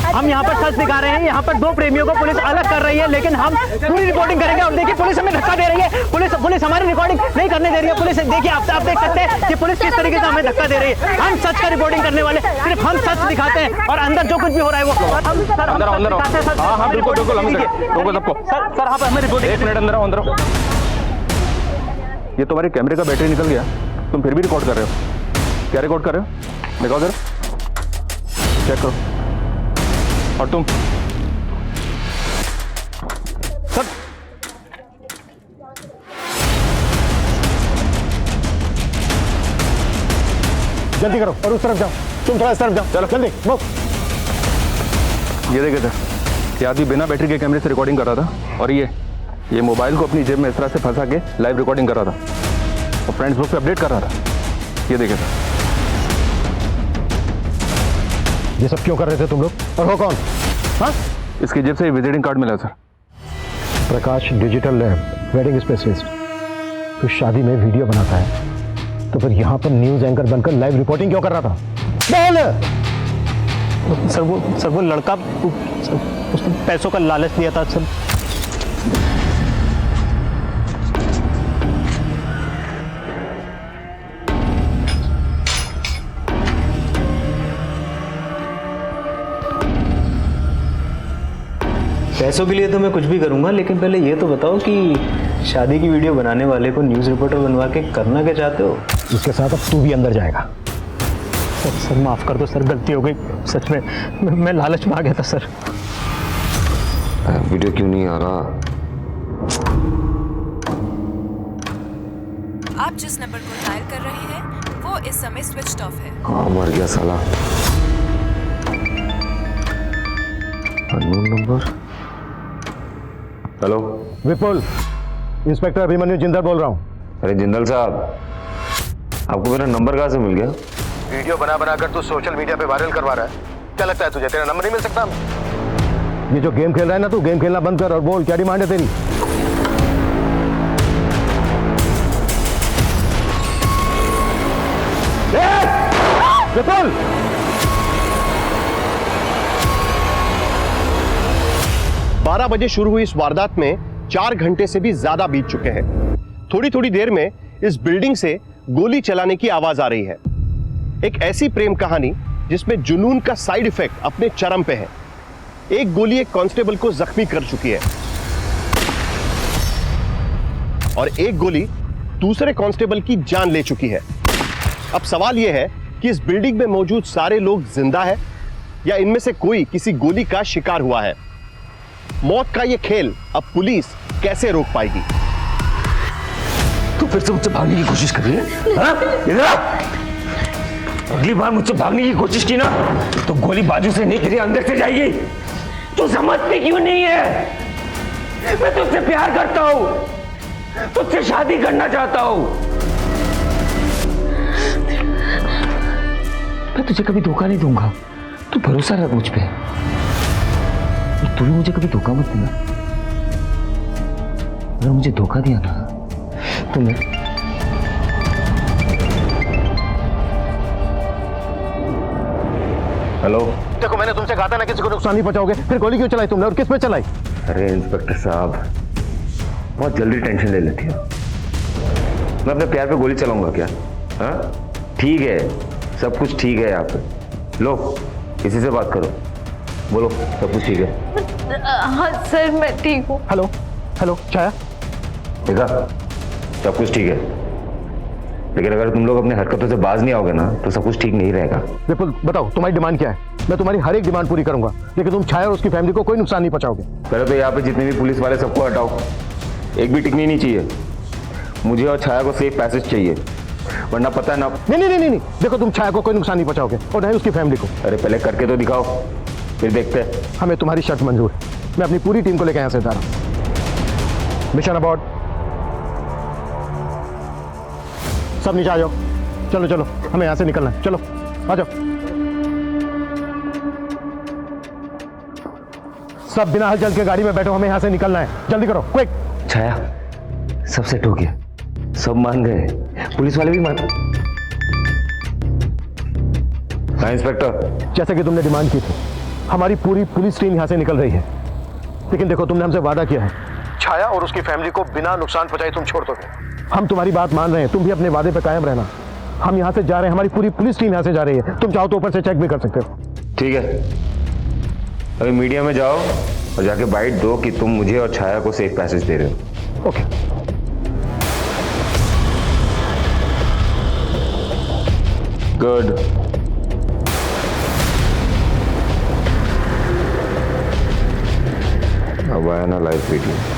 हम यहाँ पर सच दिखा रहे हैं, यहाँ पर 2 प्रेमियों को पुलिस अलग कर रही है, लेकिन हम पूरी रिपोर्टिंग करेंगे। और देखिए पुलिस हमें धक्का दे रही है, पुलिस हमारी रिकॉर्डिंग नहीं करने दे रही है। पुलिस देखिए, आप देख सकते हैं कि पुलिस किस तरीके से हमें धक्का दे रही है। हम सच का रिपोर्टिंग करने वाले, सिर्फ हम सच दिखाते हैं और अंदर जो कुछ भी हो रहा है वो अंदर। हाँ बिल्कुल बिल्कुल, रोको सबको। सर आप हमें रिपोर्टिंग। 1 मिनट, अंदर आओ, अंदर आओ। ये तुम्हारे कैमरे का बैटरी निकल गया, तुम फिर भी रिकॉर्ड कर रहे हो। क्या रिकॉर्ड कर रहे हो? दिखाओ जरा, चेक करो। और तुम जल्दी करो और उस तरफ जाओ, तुम थोड़ा इस तरफ जाओ, चलो जल्दी मूव। ये देखे सर, ये आदमी बिना बैटरी के कैमरे से रिकॉर्डिंग कर रहा था और ये मोबाइल को अपनी जेब में इस तरह से फंसा के लाइव रिकॉर्डिंग कर रहा था और फ्रेंड्स ग्रुप पे अपडेट कर रहा था। ये देखे सर। ये सब क्यों कर रहे थे तुम लोग, और हो कौन? हाँ, इसकी जेब से विजिटिंग कार्ड मिला सर। प्रकाश डिजिटल लैब वेडिंग स्पेशलिस्ट। तो शादी में वीडियो बनाता है तो फिर यहाँ पर न्यूज एंकर बनकर लाइव रिपोर्टिंग क्यों कर रहा था? सर वो लड़का उसने पैसों का लालच दिया था सर। पैसों के लिए तो मैं कुछ भी करूंगा, लेकिन पहले ये तो बताओ कि शादी की वीडियो बनाने वाले को न्यूज़ रिपोर्टर बनवा के करना क्या चाहते हो? इसके साथ अब तू भी अंदर जाएगा। सर माफ़ कर दो सर, गलती हो गई सच में, मैं लालच में आ गया था सर। वीडियो क्यों नहीं आ रहा? आप जिस नंबर को डायल कर रहे हैं वो इस समय स्विच ऑफ है। हाँ, मर गया साला। Unknown number. हेलो विपुल, इंस्पेक्टर अभिमन्यु जिंदल बोल रहा हूँ। अरे जिंदल साहब, आपको मेरा नंबर कहाँ से मिल गया? वीडियो बना कर तू सोशल मीडिया पे वायरल करवा रहा है, क्या लगता है तुझे तेरा नंबर नहीं मिल सकता? ये जो गेम खेल रहा है ना, तू गेम खेलना बंद कर और बोल क्या डिमांड है तेरी? विपुल, 12 बजे शुरू हुई इस वारदात में 4 घंटे से भी ज्यादा बीत चुके हैं। थोड़ी थोड़ी देर में इस बिल्डिंग से गोली चलाने की आवाज आ रही है। एक ऐसी प्रेम कहानी जिसमें जुनून का साइड इफेक्ट अपने चरम पे है। एक गोली एक कांस्टेबल को जख्मी कर चुकी है और एक गोली दूसरे कांस्टेबल की जान ले चुकी है। अब सवाल यह है कि इस बिल्डिंग में मौजूद सारे लोग जिंदा है या इनमें से कोई किसी गोली का शिकार हुआ है। मौत का यह खेल अब पुलिस कैसे रोक पाएगी? तू फिर से मुझसे भागने की कोशिश कर रही है? हाँ? इधर आ। अगली बार मुझसे भागने की कोशिश की ना तो गोली बाजू से नहीं तेरे अंदर से जाएगी। तू समझती क्यों नहीं है? मैं तुझसे प्यार करता हूं, तुझसे शादी करना चाहता हूं। मैं तुझे कभी धोखा नहीं दूंगा, तू भरोसा रख मुझ पे। तू भी मुझे कभी धोखा मत देना। अगर मुझे धोखा दिया ना तो मैं हेलो, देखो मैंने तुमसे कहा था ना किसी को नुकसान नहीं पहुंचाओगे, फिर गोली क्यों चलाई तुमने और किस पे चलाई? अरे इंस्पेक्टर साहब, बहुत जल्दी टेंशन ले लेती हो। मैं अपने प्यार पे गोली चलाऊंगा क्या? हाँ ठीक है, सब कुछ ठीक है यहाँ पे। लो किसी से बात करो, बोलो सब कुछ ठीक है। हाँ सर मैं ठीक हूँ। हेलो हेलो छाया, देखा सब कुछ ठीक है, लेकिन अगर तुम लोग अपने हरकतों से बाज नहीं आओगे ना तो सब कुछ ठीक नहीं रहेगा। विपुल बताओ तुम्हारी डिमांड क्या है? मैं तुम्हारी हर एक डिमांड पूरी करूंगा, लेकिन तुम छाया और उसकी फैमिली को कोई नुकसान नहीं पहुंचाओगे। पहले तो यहाँ पे जितने भी पुलिस वाले सबको हटाओ, एक भी टिकनी नहीं चाहिए। मुझे और छाया को सेफ पैसेज चाहिए, वरना पता है ना। नहीं, देखो तुम छाया को कोई नुकसान नहीं पहुंचाओगे और नहीं उसकी फैमिली को। अरे पहले करके तो दिखाओ, फिर देखते हैं। हमें तुम्हारी शर्त मंजूर है, मैं अपनी पूरी टीम को लेकर यहाँ से जा रहा हूँ। मिशन अबॉर्ड, सब नीचे आ जाओ। चलो चलो हमें यहाँ से निकलना है, चलो आ जाओ। सब बिना हलचल के गाड़ी में बैठो, हमें यहाँ से निकलना है, जल्दी करो क्विक। छाया सब सेट हो गया, सब मान गए, पुलिस वाले भी मान। हाँ इंस्पेक्टर, जैसे कि तुमने डिमांड की थी, हमारी पूरी पुलिस टीम यहाँ से निकल रही है, लेकिन देखो तुमने हमसे वादा किया है छाया और उसकी फैमिली को बिना नुकसान पहुंचाए तुम छोड़ दोगे। हम तुम्हारी बात मान रहे हैं, तुम भी अपने वादे पे कायम रहना। हम यहाँ से जा रहे हैं, हमारी पूरी पुलिस टीम यहाँ से जा रही है, तुम चाहो तो ऊपर से चेक भी कर सकते हो। ठीक है, अभी मीडिया में जाओ और जाके बाइट दो कि तुम मुझे और छाया को सेफ पैसेज दे रहे हो। ओके। गुड। अब आया ना लाइव वीडियो।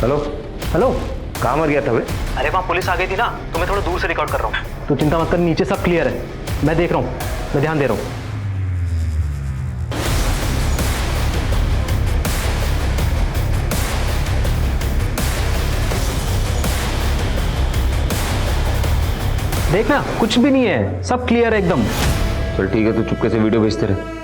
हेलो हेलो, कहाँ मर गया था बे? अरे वहाँ पुलिस आ गई थी ना, तो मैं थोड़ा दूर से रिकॉर्ड कर रहा हूँ। तो चिंता मत कर, नीचे सब क्लियर है, मैं देख रहा हूँ, मैं ध्यान दे रहा हूँ। देखना कुछ भी नहीं है, सब क्लियर है एकदम। चल ठीक है, तू चुपके से वीडियो भेजते रहे।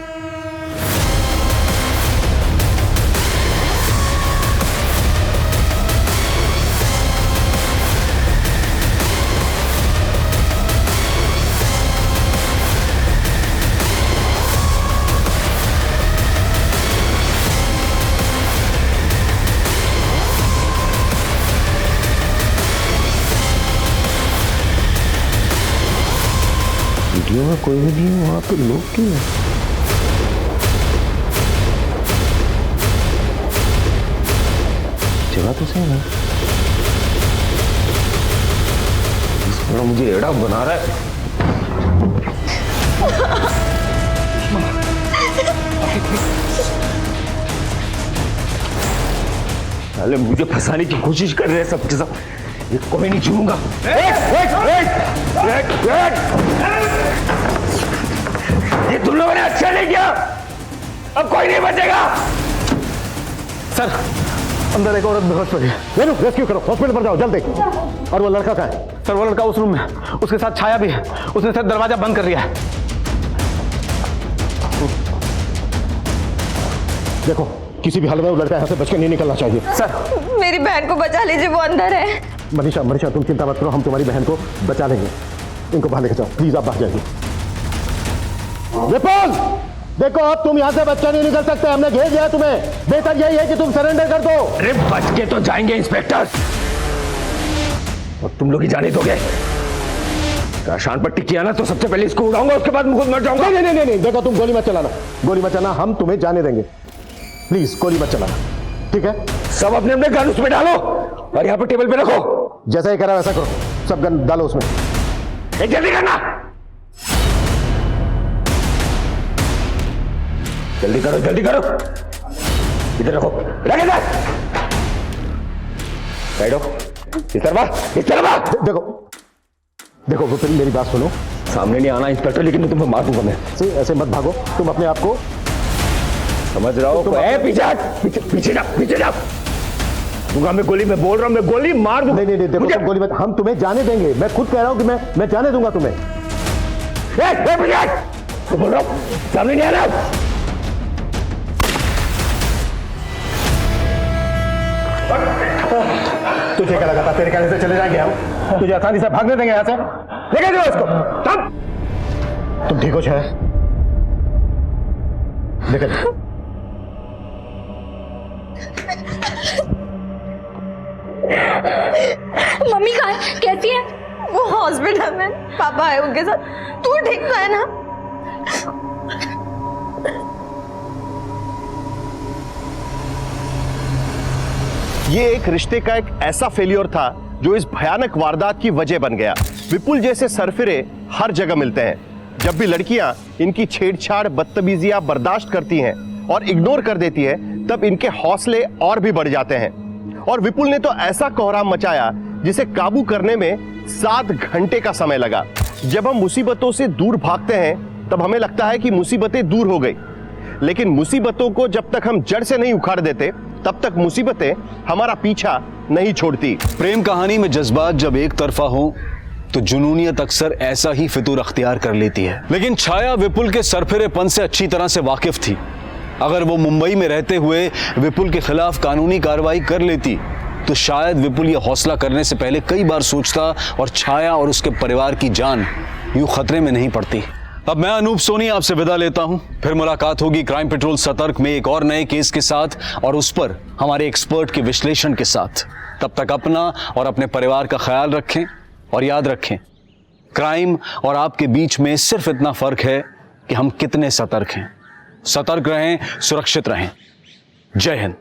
वीडियो में कोई भी नहीं है, वहां पे लोग क्यों हैं? जगह तो सही है, मुझे एड़ा बना रहा है। अरे मुझे फंसाने की कोशिश कर रहे हैं सब के सब, ये कोई नहीं छूऊंगा। ये तुम लोगों ने अच्छा नहीं किया, अब कोई नहीं बचेगा। सर, अंदर एक औरत बेहोश पड़ी है, रेस्क्यू करो, हॉस्पिटल पर जाओ जल्दी। और वो लड़का कहाँ है? सर वो लड़का उस रूम में, उसके साथ छाया भी है, उसने सर दरवाजा बंद कर दिया है। देखो किसी भी हाल में वो लड़का यहाँ से बच के नहीं निकलना चाहिए। सर मेरी बहन को बचा लीजिए, वो अंदर है। मनीषा मनीषा तुम चिंता मत करो, हम तुम्हारी बहन को बचा लेंगे। इनको बाहर लेकर जाओ प्लीज, आप बाहर जाइए। विपुल देखो, अब तुम यहाँ से बच्चा नहीं निकल सकते, हमने घेर लिया तुम्हें, बेहतर यही है कि तुम सरेंडर कर दो। अरे बच के तो जाएंगे इंस्पेक्टर, और तुम लोग ही जाने दोगे? शान पट्टी किया ना तो सबसे पहले इसको उड़ाऊंगा, उसके बाद खुद मर जाऊंगा। नहीं नहीं नहीं नहीं, देखो तुम गोली मत चलाना, गोली मत चलाना, हम तुम्हें जाने देंगे, प्लीज गोली मत चलाना, ठीक है? सब अपने अपने गन उसमें डालो और यहाँ पे टेबल पे रखो। जैसा ही करा वैसा करो, सब गन डालो उसमें। जल्दी करना, जल्दी करो जल्दी करो। इधर रखो, रख इधर, बैठो, इस तरफ। देखो देखो विपिन मेरी बात सुनो, सामने नहीं आना इंस्पेक्टर, लेकिन मैं तुम्हें मार दूंगा। मैं ऐसे मत भागो, तुम अपने आप को समझ रहा हो? पीछे हट, पीछे जा दूंगा मैं गोली, मैं बोल रहा हूं मैं गोली मार दूंगा। नहीं नहीं देखो तुम गोली मत, हम तुम्हें जाने देंगे, मैं खुद कह रहा हूं कि मैं जाने दूंगा तुम्हें। तो बोल रहा हूं सामने नहीं आना। तुझे क्या लगा था तेरे कहने से चले जाएंगे हम? तुझे आसानी से भागने देंगे यहाँ से? लेके जाओ इसको। तुम ठीक हो छाया? लेकर मम्मी कहाँ है? कैसी है? वो हॉस्पिटल में, पापा है उनके साथ। तू ठीक तो है ना? ये एक रिश्ते का एक ऐसा फेलियर था जो इस भयानक वारदात की वजह बन गया। विपुल जैसे सरफिरे हर जगह मिलते हैं। जब भी लड़कियां इनकी छेड़छाड़ बदतमीजियां बर्दाश्त करती हैं और इग्नोर कर देती हैं, तब इनके हौसले और भी बढ़ जाते हैं। और विपुल ने तो ऐसा कोहराम मचाया जिसे काबू करने में 7 घंटे का समय लगा। जब हम मुसीबतों से दूर भागते हैं तब हमें लगता है कि मुसीबतें दूर हो गई, लेकिन मुसीबतों को जब तक हम जड़ से नहीं उखाड़ देते तब तक मुसीबतें हमारा पीछा नहीं छोड़ती। प्रेम कहानी में जज्बात जब एक तरफा हो तो जुनूनियत अक्सर ऐसा ही फितूर अख्तियार कर लेती है। लेकिन छाया विपुल के सरफिरेपन से अच्छी तरह से वाकिफ थी। अगर वो मुंबई में रहते हुए विपुल के खिलाफ कानूनी कार्रवाई कर लेती तो शायद विपुल ये हौसला करने से पहले कई बार सोचता और छाया और उसके परिवार की जान यूं खतरे में नहीं पड़ती। अब मैं अनूप सोनी आपसे विदा लेता हूं, फिर मुलाकात होगी क्राइम पेट्रोल सतर्क में एक और नए केस के साथ और उस पर हमारे एक्सपर्ट के विश्लेषण के साथ। तब तक अपना और अपने परिवार का ख्याल रखें और याद रखें, क्राइम और आपके बीच में सिर्फ इतना फर्क है कि हम कितने सतर्क हैं। सतर्क रहें, सुरक्षित रहें। जय हिंद।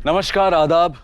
नमस्कार, आदाब।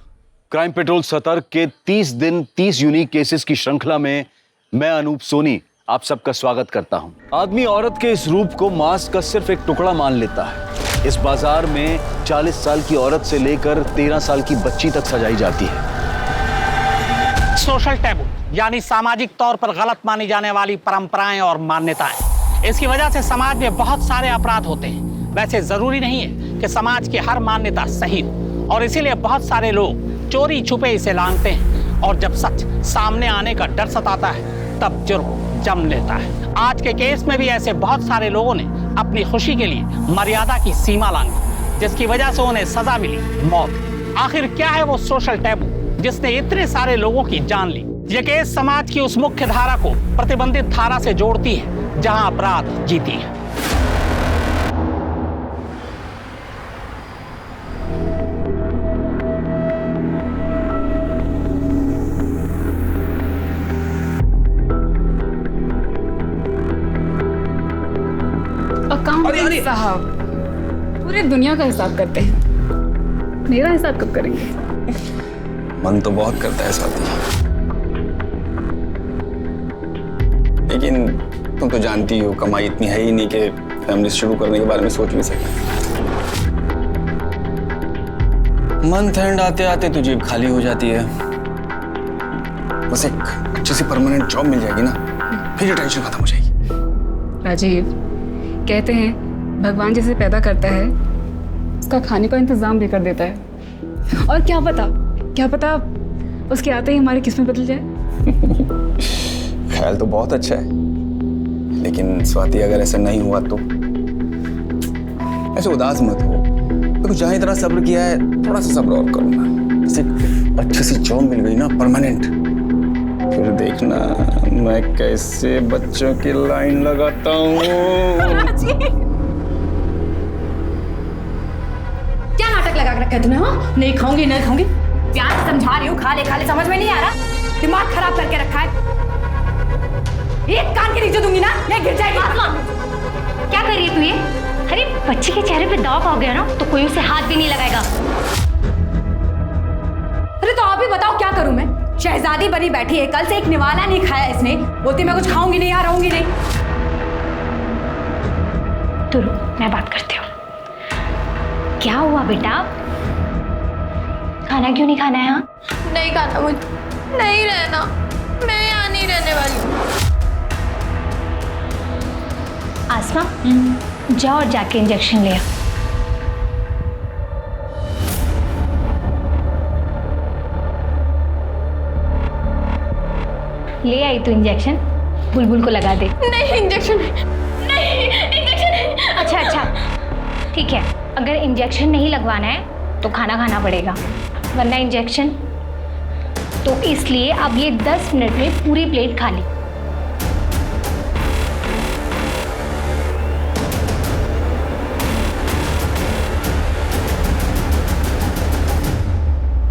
क्राइम पेट्रोल सतर्क के 30 दिन 30 यूनिक केसेस की श्रृंखला में मैं अनूप सोनी आप सबका स्वागत करता हूं। आदमी औरत के इस रूप को मांस का सिर्फ एक टुकड़ा मान लेता है। इस बाजार में 40 साल की औरत से लेकर 13 साल की बच्ची तक सजाई जाती है। सोशल टैबू यानी सामाजिक तौर पर गलत मानी जाने वाली परंपराएं और मान्यताएं, इसकी वजह से समाज में बहुत सारे अपराध होते हैं। वैसे जरूरी नहीं है कि समाज की हर मान्यता सही हो, और इसीलिए बहुत सारे लोग चोरी छुपे इसे लांघते हैं, और जब सच सामने आने का डर सताता है तब जुर्म जम लेता है। आज के केस में भी ऐसे बहुत सारे लोगों ने अपनी खुशी के लिए मर्यादा की सीमा लांघी, जिसकी वजह से उन्हें सजा मिली मौत। आखिर क्या है वो सोशल टैबू जिसने इतने सारे लोगों की जान ली? ये केस समाज की उस मुख्य धारा को प्रतिबंधित धारा से जोड़ती है जहां अपराध जीती है। अकाउंटेंट साहब पूरे दुनिया का हिसाब करते हैं, मेरा हिसाब कब करेंगे? मन तो बहुत करता है साथी, लेकिन तुम तो जानती हो कमाई इतनी है ही नहीं कि फैमिली शुरू करने के बारे में सोच भी सके। मंथ एंड आते आते तो जेब खाली हो जाती है। बस एक अच्छी सी परमानेंट जॉब मिल जाएगी ना, फिर ये टेंशन खत्म हो जाएगी। राजीव, कहते हैं भगवान जिसे पैदा करता है उसका खाने का इंतजाम भी कर देता है, और क्या पता उसके आते ही हमारी किस्मत बदल जाए। ख्याल तो बहुत अच्छा है, लेकिन स्वाति अगर ऐसा नहीं हुआ तो ऐसे उदास मत हो। तो जहाँ इतना सब्र किया है थोड़ा सा सब्र और करो ना। जैसे अच्छी सी जॉब मिल गई ना परमानेंट, फिर देखना मैं कैसे बच्चों की लाइन लगाता हूँ। क्या नाटक लगा रखा है तूने? हाँ, नहीं खाऊंगी नहीं खाऊंगी, प्यार से समझा रही हूँ, खा ले समझ में नहीं आ रहा, दिमाग खराब करके रखा है। एक कान के नीचे दूंगी ना, ये गिर जाएगी। क्या कर रही है तू ये? अरे बच्चे के चेहरे पे दाग आ गया ना तो कोई उसे हाथ भी नहीं लगाएगा। अरे तो आप ही बताओ क्या करूं मैं? शहजादी बनी बैठी है, कल से एक निवाला नहीं खाया इसने, बोलती मैं कुछ खाऊंगी नहीं, यहाँ रहूंगी नहीं। तो मैं बात करती हूँ। क्या हुआ बेटा, खाना क्यों नहीं खाना है? यहाँ नहीं खाना मुझे, नहीं रहना, मैं यहाँ नहीं रहने वाली हूँ। आसमा, जाओ और जाके इंजेक्शन ले आ। ले आई तो इंजेक्शन बुलबुल को लगा दे। नहीं इंजेक्शन नहीं, इंजेक्शन नहीं। अच्छा ठीक है, अगर इंजेक्शन नहीं लगवाना है तो खाना खाना पड़ेगा, वरना इंजेक्शन तो इसलिए अब ये 10 मिनट में पूरी प्लेट खा ली।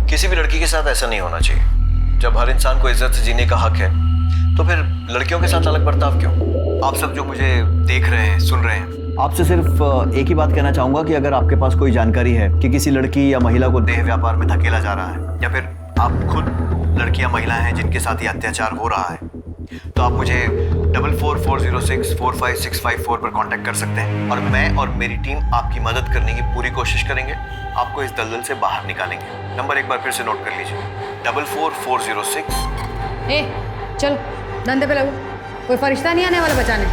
किसी भी लड़की के साथ ऐसा नहीं होना चाहिए। जब हर इंसान को इज्जत से जीने का हक है तो फिर लड़कियों के साथ अलग बर्ताव क्यों? आप सब जो मुझे देख रहे हैं, सुन रहे हैं, आपसे सिर्फ एक ही बात कहना चाहूंगा कि अगर आपके पास कोई जानकारी है कि किसी लड़की या महिला को देह व्यापार में धकेला जा रहा है, या फिर आप खुद लड़कियां महिलाएं हैं जिनके साथ ये अत्याचार हो रहा है, तो आप मुझे 4440645654 पर कांटेक्ट कर सकते हैं, और मैं और मेरी टीम आपकी मदद करने की पूरी कोशिश करेंगे, आपको इस दलदल से बाहर निकालेंगे। नंबर एक बार फिर से नोट कर लीजिए, 44406। चल धंधे पे लगो, कोई फरिश्ता नहीं आने वाला बचाने।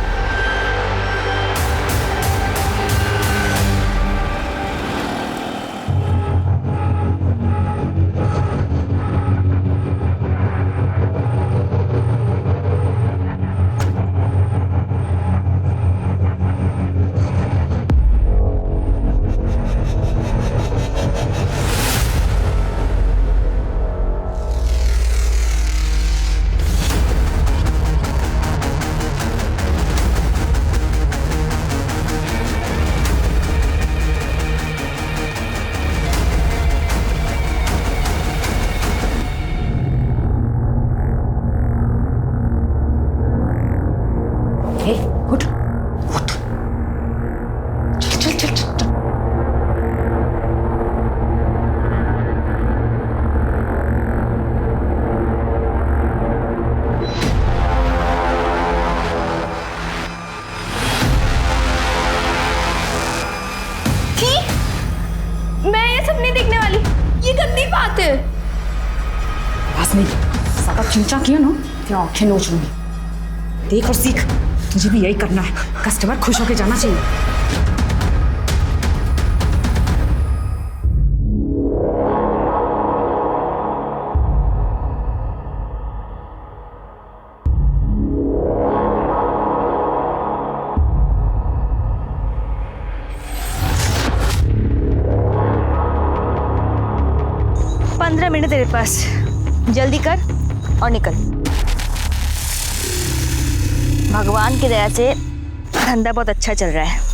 चिमचा किया ना फिर आंखें नोच लूंगी। देख और सीख, तुझे भी यही करना है। कस्टमर खुश होकर जाना चाहिए। मिनट तेरे पास, जल्दी कर और निकल। भगवान की दया से धंधा बहुत अच्छा चल रहा है।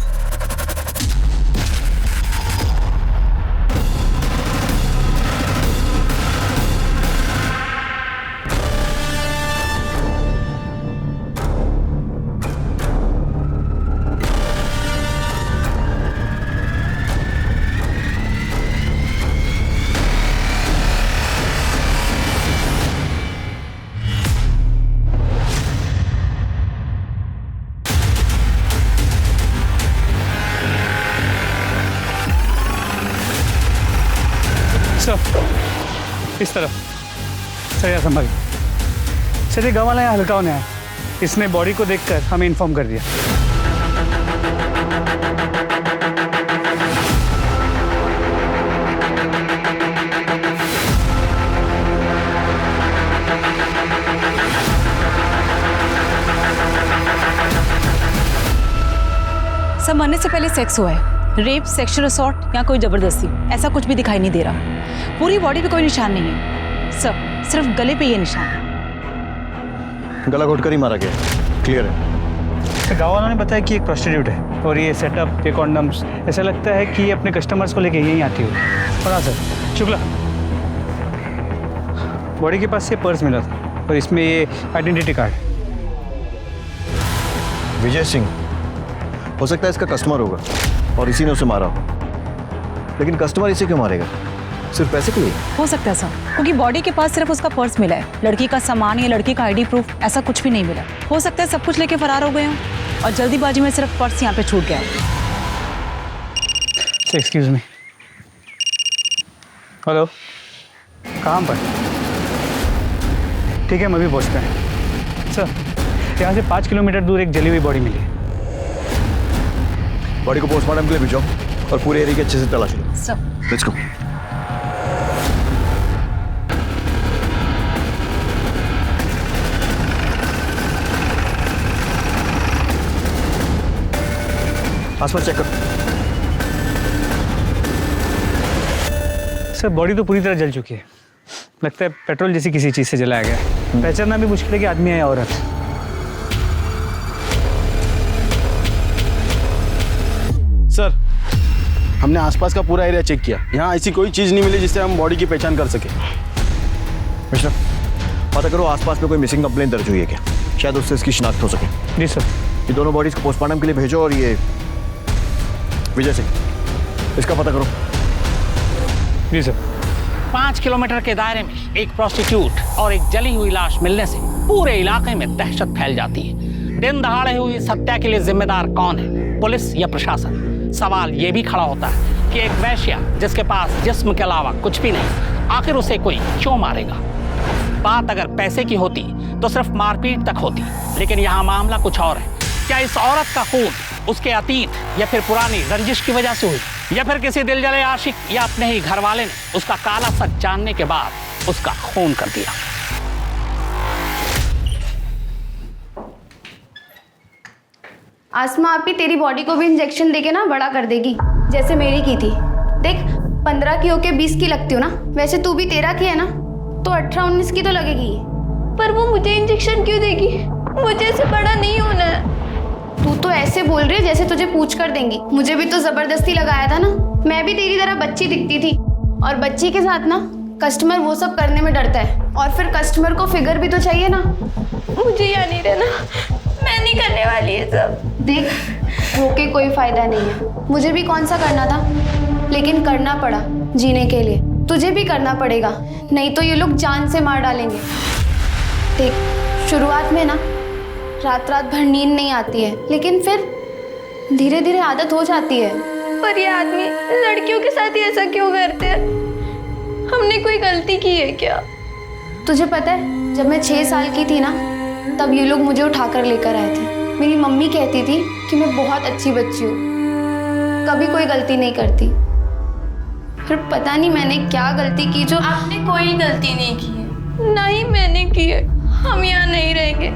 इस तरफ सर, या संभाल सर। ये गाँव वाला यहाँ हल्का होने आया, इसने बॉडी को देखकर हमें इन्फॉर्म कर दिया। सर, मरने से पहले सेक्स हुआ है। रेप, सेक्सुअल असॉल्ट या कोई जबरदस्ती, ऐसा कुछ भी दिखाई नहीं दे रहा। पूरी बॉडी पे कोई निशान नहीं है सर, सिर्फ गले पे ये निशान है। गला घोट कर ही मारा गया, क्लियर है। तो गाँव वालों ने बताया कि एक प्रोस्टिट्यूट है और ये सेटअप, ये कॉन्डम्स, ऐसा लगता है कि ये अपने कस्टमर्स को लेके यहीं आती होगी। और हाँ सर, शुक्ला, बॉडी के पास से पर्स मिला था और इसमें ये आइडेंटिटी कार्ड। विजय सिंह हो सकता है इसका कस्टमर होगा और इसी ने उसे मारा हो, लेकिन कस्टमर इसे क्यों मारेगा? सिर्फ पैसे के लिए? हो सकता है सर, क्योंकि बॉडी के पास सिर्फ उसका पर्स मिला है। लड़की का सामान या लड़की का आईडी प्रूफ ऐसा कुछ भी नहीं मिला। हो सकता है सब कुछ लेके फरार हो गए हों और जल्दीबाजी में सिर्फ पर्स यहाँ पे छूट गया। एक्सक्यूज मी, हेलो, कहाँ पर? ठीक है, मैं भी पहुँचता है सर। यहाँ से 5 किलोमीटर दूर एक जली हुई बॉडी मिली है। बॉडी को पोस्टमार्टम के लिए भिजो और पूरे एरिया के अच्छे से तलाश लो। Sir, let's go. आसपास चेक करो। सर, बॉडी तो पूरी तरह जल चुकी है। लगता है पेट्रोल जैसी किसी चीज से जलाया गया है। पहचानना भी मुश्किल है कि आदमी है या औरत। सर, हमने आसपास का पूरा एरिया चेक किया, यहाँ ऐसी कोई चीज नहीं मिली जिससे हम बॉडी की पहचान कर सके। मिस्टर, पता करो आसपास में कोई मिसिंग कंप्लेंट दर्ज हुई है क्या? शायद उससे इसकी शिनाख्त हो सके। जी सर। ये दोनों बॉडीज को पोस्टमार्टम के लिए भेजो और ये विजय सिंह, इसका पता करो। जी सर। 5 किलोमीटर के दायरे में एक प्रोस्टिट्यूट और एक जली हुई लाश मिलने से पूरे इलाके में दहशत फैल जाती है। दिन दहाड़े हुई इस हत्या के लिए जिम्मेदार कौन है, पुलिस या प्रशासन? सवाल ये भी खड़ा होता है कि एक वैश्या जिसके पास जिस्म के अलावा कुछ भी नहीं, आखिर उसे कोई क्यों मारेगा? बात अगर पैसे की होती तो सिर्फ मारपीट तक होती, लेकिन यहाँ मामला कुछ और है। क्या इस औरत का खून उसके अतीत या फिर पुरानी रंजिश की वजह से हुई, या फिर किसी दिल जले आशिक या अपने ही घर वाले ने उसका काला सच जानने के बाद उसका खून कर दिया? आसमा आपी तेरी बॉडी को भी इंजेक्शन देके ना बड़ा कर देगी, जैसे मेरी की थी। देख, 15 की होके 20 की लगती हो ना, वैसे तू भी 13 की है ना, तो 18-19 की तो लगेगी। पर वो मुझे इंजेक्शन क्यों देगी? मुझे ऐसे बड़ा नहीं होना है। तू तो ऐसे बोल रही है जैसे तुझे पूछ कर देंगी। मुझे भी तो जबरदस्ती लगाया था ना। मैं भी तेरी तरह बच्ची दिखती थी, और बच्ची के साथ ना कस्टमर वो सब करने में डरता है, और फिर कस्टमर को फिगर भी तो चाहिए ना। मुझे यहाँ नहीं रहना, मैं नहीं करने वाली है सब। देख, रोके कोई फायदा नहीं है। मुझे भी कौन सा करना था, लेकिन करना पड़ा जीने के लिए। तुझे भी करना पड़ेगा, नहीं तो ये लोग जान से मार डालेंगे। देख, शुरुआत में ना रात रात भर नींद नहीं आती है, लेकिन फिर धीरे धीरे आदत हो जाती है। पर ये आदमी लड़कियों के साथ ही ऐसा क्यों करते हैं? हमने कोई गलती की है क्या? तुझे पता है जब मैं 6 साल की थी ना, तब ये लोग मुझे उठाकर लेकर आए थे। मेरी मम्मी कहती थी कि मैं बहुत अच्छी बच्ची हूँ, कभी कोई गलती नहीं करती। फिर पता नहीं मैंने क्या गलती की जो। आपने कोई गलती नहीं की है। नहीं मैंने की है। हम यहाँ नहीं रहेंगे,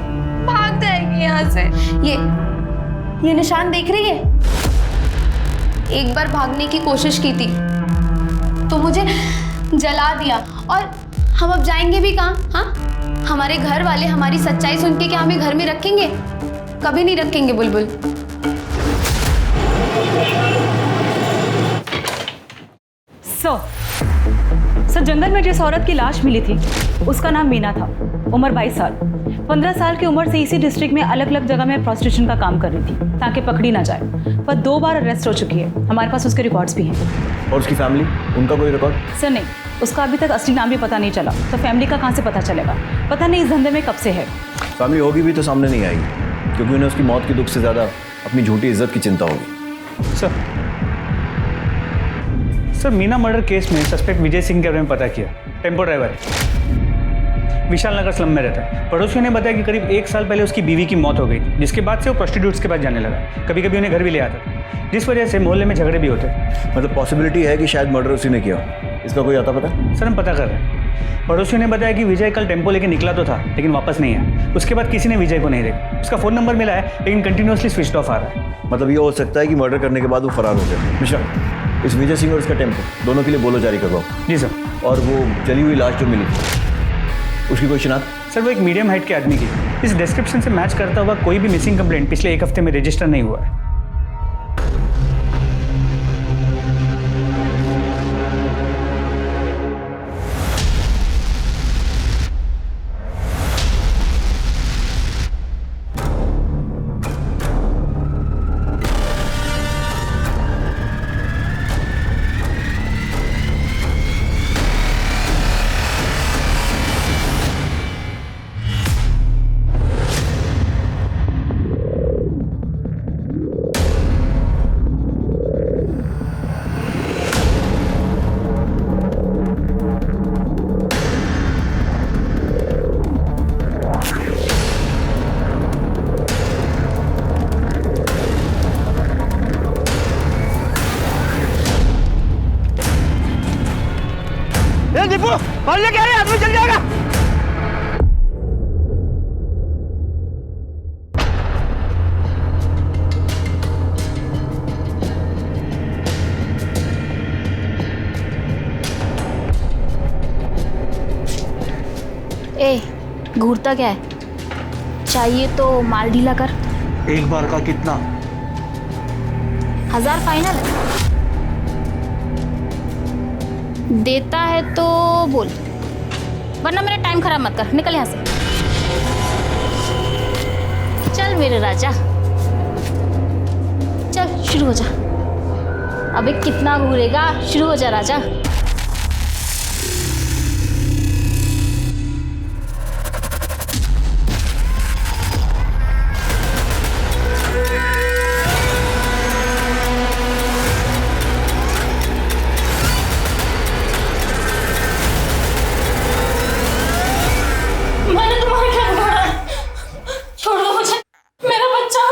भाग जाएंगे यहाँ से। ये निशान देख रही है? एक बार भागने की कोशिश की थी तो मुझे जला दिया। और हम अब जाएंगे भी कहाँ? हाँ, हमारे घर वाले हमारी सच्चाई सुन के क्या हमें घर में रखेंगे? कभी नहीं रखेंगे बुलबुल। सर जंगल में जिस औरत की लाश मिली थी उसका नाम मीना था, उम्र 22 साल। 15 साल की उम्र से इसी डिस्ट्रिक्ट में अलग अलग जगह में प्रोस्टिट्यूशन का काम कर रही थी ताकि पकड़ी ना जाए, पर 2 बार अरेस्ट हो चुकी है। हमारे पास उसके रिकॉर्ड्स भी हैं। और उसकी फैमिली, उनका कोई रिकॉर्ड? सर नहीं, उसका अभी तक असली नाम भी पता नहीं चला, तो फैमिली का कहाँ से पता चलेगा? पता नहीं इस धंधे में कब से है। फैमिली होगी भी तो सामने नहीं आएगी, क्योंकि उन्हें उसकी मौत के दुख से ज़्यादा अपनी झूठी इज्जत की चिंता होगी। सर मीना मर्डर केस में सस्पेक्ट विजय सिंह के बारे में पता किया। टेम्पो ड्राइवर है, विशाल नगर स्लम में रहता है। पड़ोसियों ने बताया कि करीब 1 साल पहले उसकी बीवी की मौत हो गई, जिसके बाद से वो प्रोस्टिट्यूट्स के पास जाने लगा। कभी कभी उन्हें घर भी ले आता था, जिस वजह से मोहल्ले में झगड़े भी होते। मतलब पॉसिबिलिटी है कि शायद मर्डर उसी ने किया। इसका कोई आता पता? सर हम पता कर रहे हैं। पड़ोसियों ने बताया कि विजय कल टेम्पो लेके निकला तो था, लेकिन वापस नहीं आया। उसके बाद किसी ने विजय को नहीं देखा। उसका फ़ोन नंबर मिला है, लेकिन कंटिन्यूसली स्विच ऑफ आ रहा है। मतलब ये हो सकता है कि मर्डर करने के बाद वो फरार हो गया। मिश्रा, इस विजय सिंह और इसका टेम्पो दोनों के लिए बोलो जारी करवाओ। जी सर। और वो जली हुई लाश जो मिली उसकी कोई शिनाख्त? सर वो एक मीडियम हाइट के आदमी की, इस डिस्क्रिप्शन से मैच करता हुआ कोई भी मिसिंग कंप्लेंट पिछले 1 हफ्ते में रजिस्टर नहीं हुआ है। और ये क्या है? आदमी चल जाएगा। ए, घूरता क्या है? चाहिए तो माल ढीला कर। एक बार का कितना? 1000 फाइनल है। देता है तो बोल, वरना मेरा टाइम खराब मत कर। निकल यहाँ से। चल मेरे राजा, चल शुरू हो जा। अबे कितना घूरेगा? शुरू हो जा राजा। मैंने तुम्हारा क्या बिगाड़ा? छोड़ दो मुझे, मेरा बच्चा।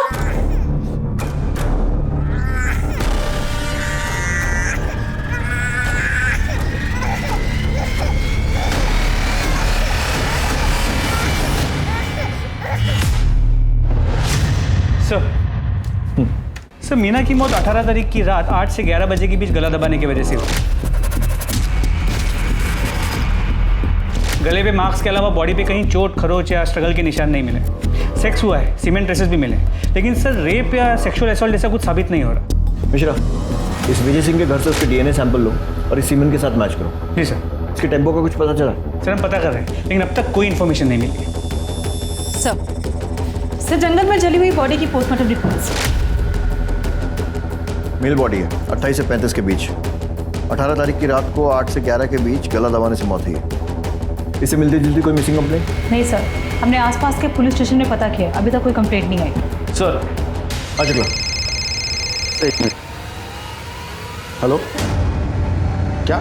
सर मीना की मौत 18 तारीख की रात 8 से 11 बजे के बीच गला दबाने की वजह से हुई। गले पे मार्क्स के अलावा बॉडी पे कहीं चोट, खरोच या स्ट्रगल के निशान नहीं मिले। सेक्स हुआ है, सीमेंट ट्रेसेस भी मिले, लेकिन सर रेप या सेक्सुअल असॉल्ट जैसा कुछ साबित नहीं हो रहा। मिश्रा, इस विजय सिंह के घर से उसके डीएनए सैंपल लो और इस सीमेंट के साथ मैच करो। जी सर। इसके टेम्पो का कुछ पता चला? सर हम पता कर रहे हैं, लेकिन अब तक कोई इन्फॉर्मेशन नहीं मिली। सर जंगल में जली हुई बॉडी की पोस्टमार्टम रिपोर्ट्स। मेल बॉडी है, 28 से 35 के बीच। 18 तारीख की रात को 8 से 11 के बीच गला दबाने से मौत हुई है। इससे मिलती जुलती कोई मिसिंग कंप्लेंट? नहीं सर, हमने आसपास के पुलिस स्टेशन में पता किया, अभी तक कोई कंप्लेंट नहीं आई। सर आ चुका। एक मिनट। हेलो, क्या?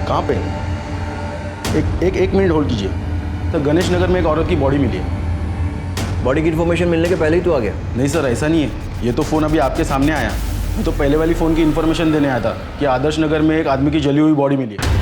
कहाँ पे? एक मिनट होल्ड कीजिए। तो गणेश नगर में एक औरत की बॉडी मिली है। बॉडी की इन्फॉर्मेशन मिलने के पहले ही तो आ गया। नहीं सर, ऐसा नहीं है, ये तो फ़ोन अभी आपके सामने आया। मैं तो पहले वाली फ़ोन की इन्फॉर्मेशन देने आया था कि आदर्श नगर में एक आदमी की जली हुई बॉडी मिली है।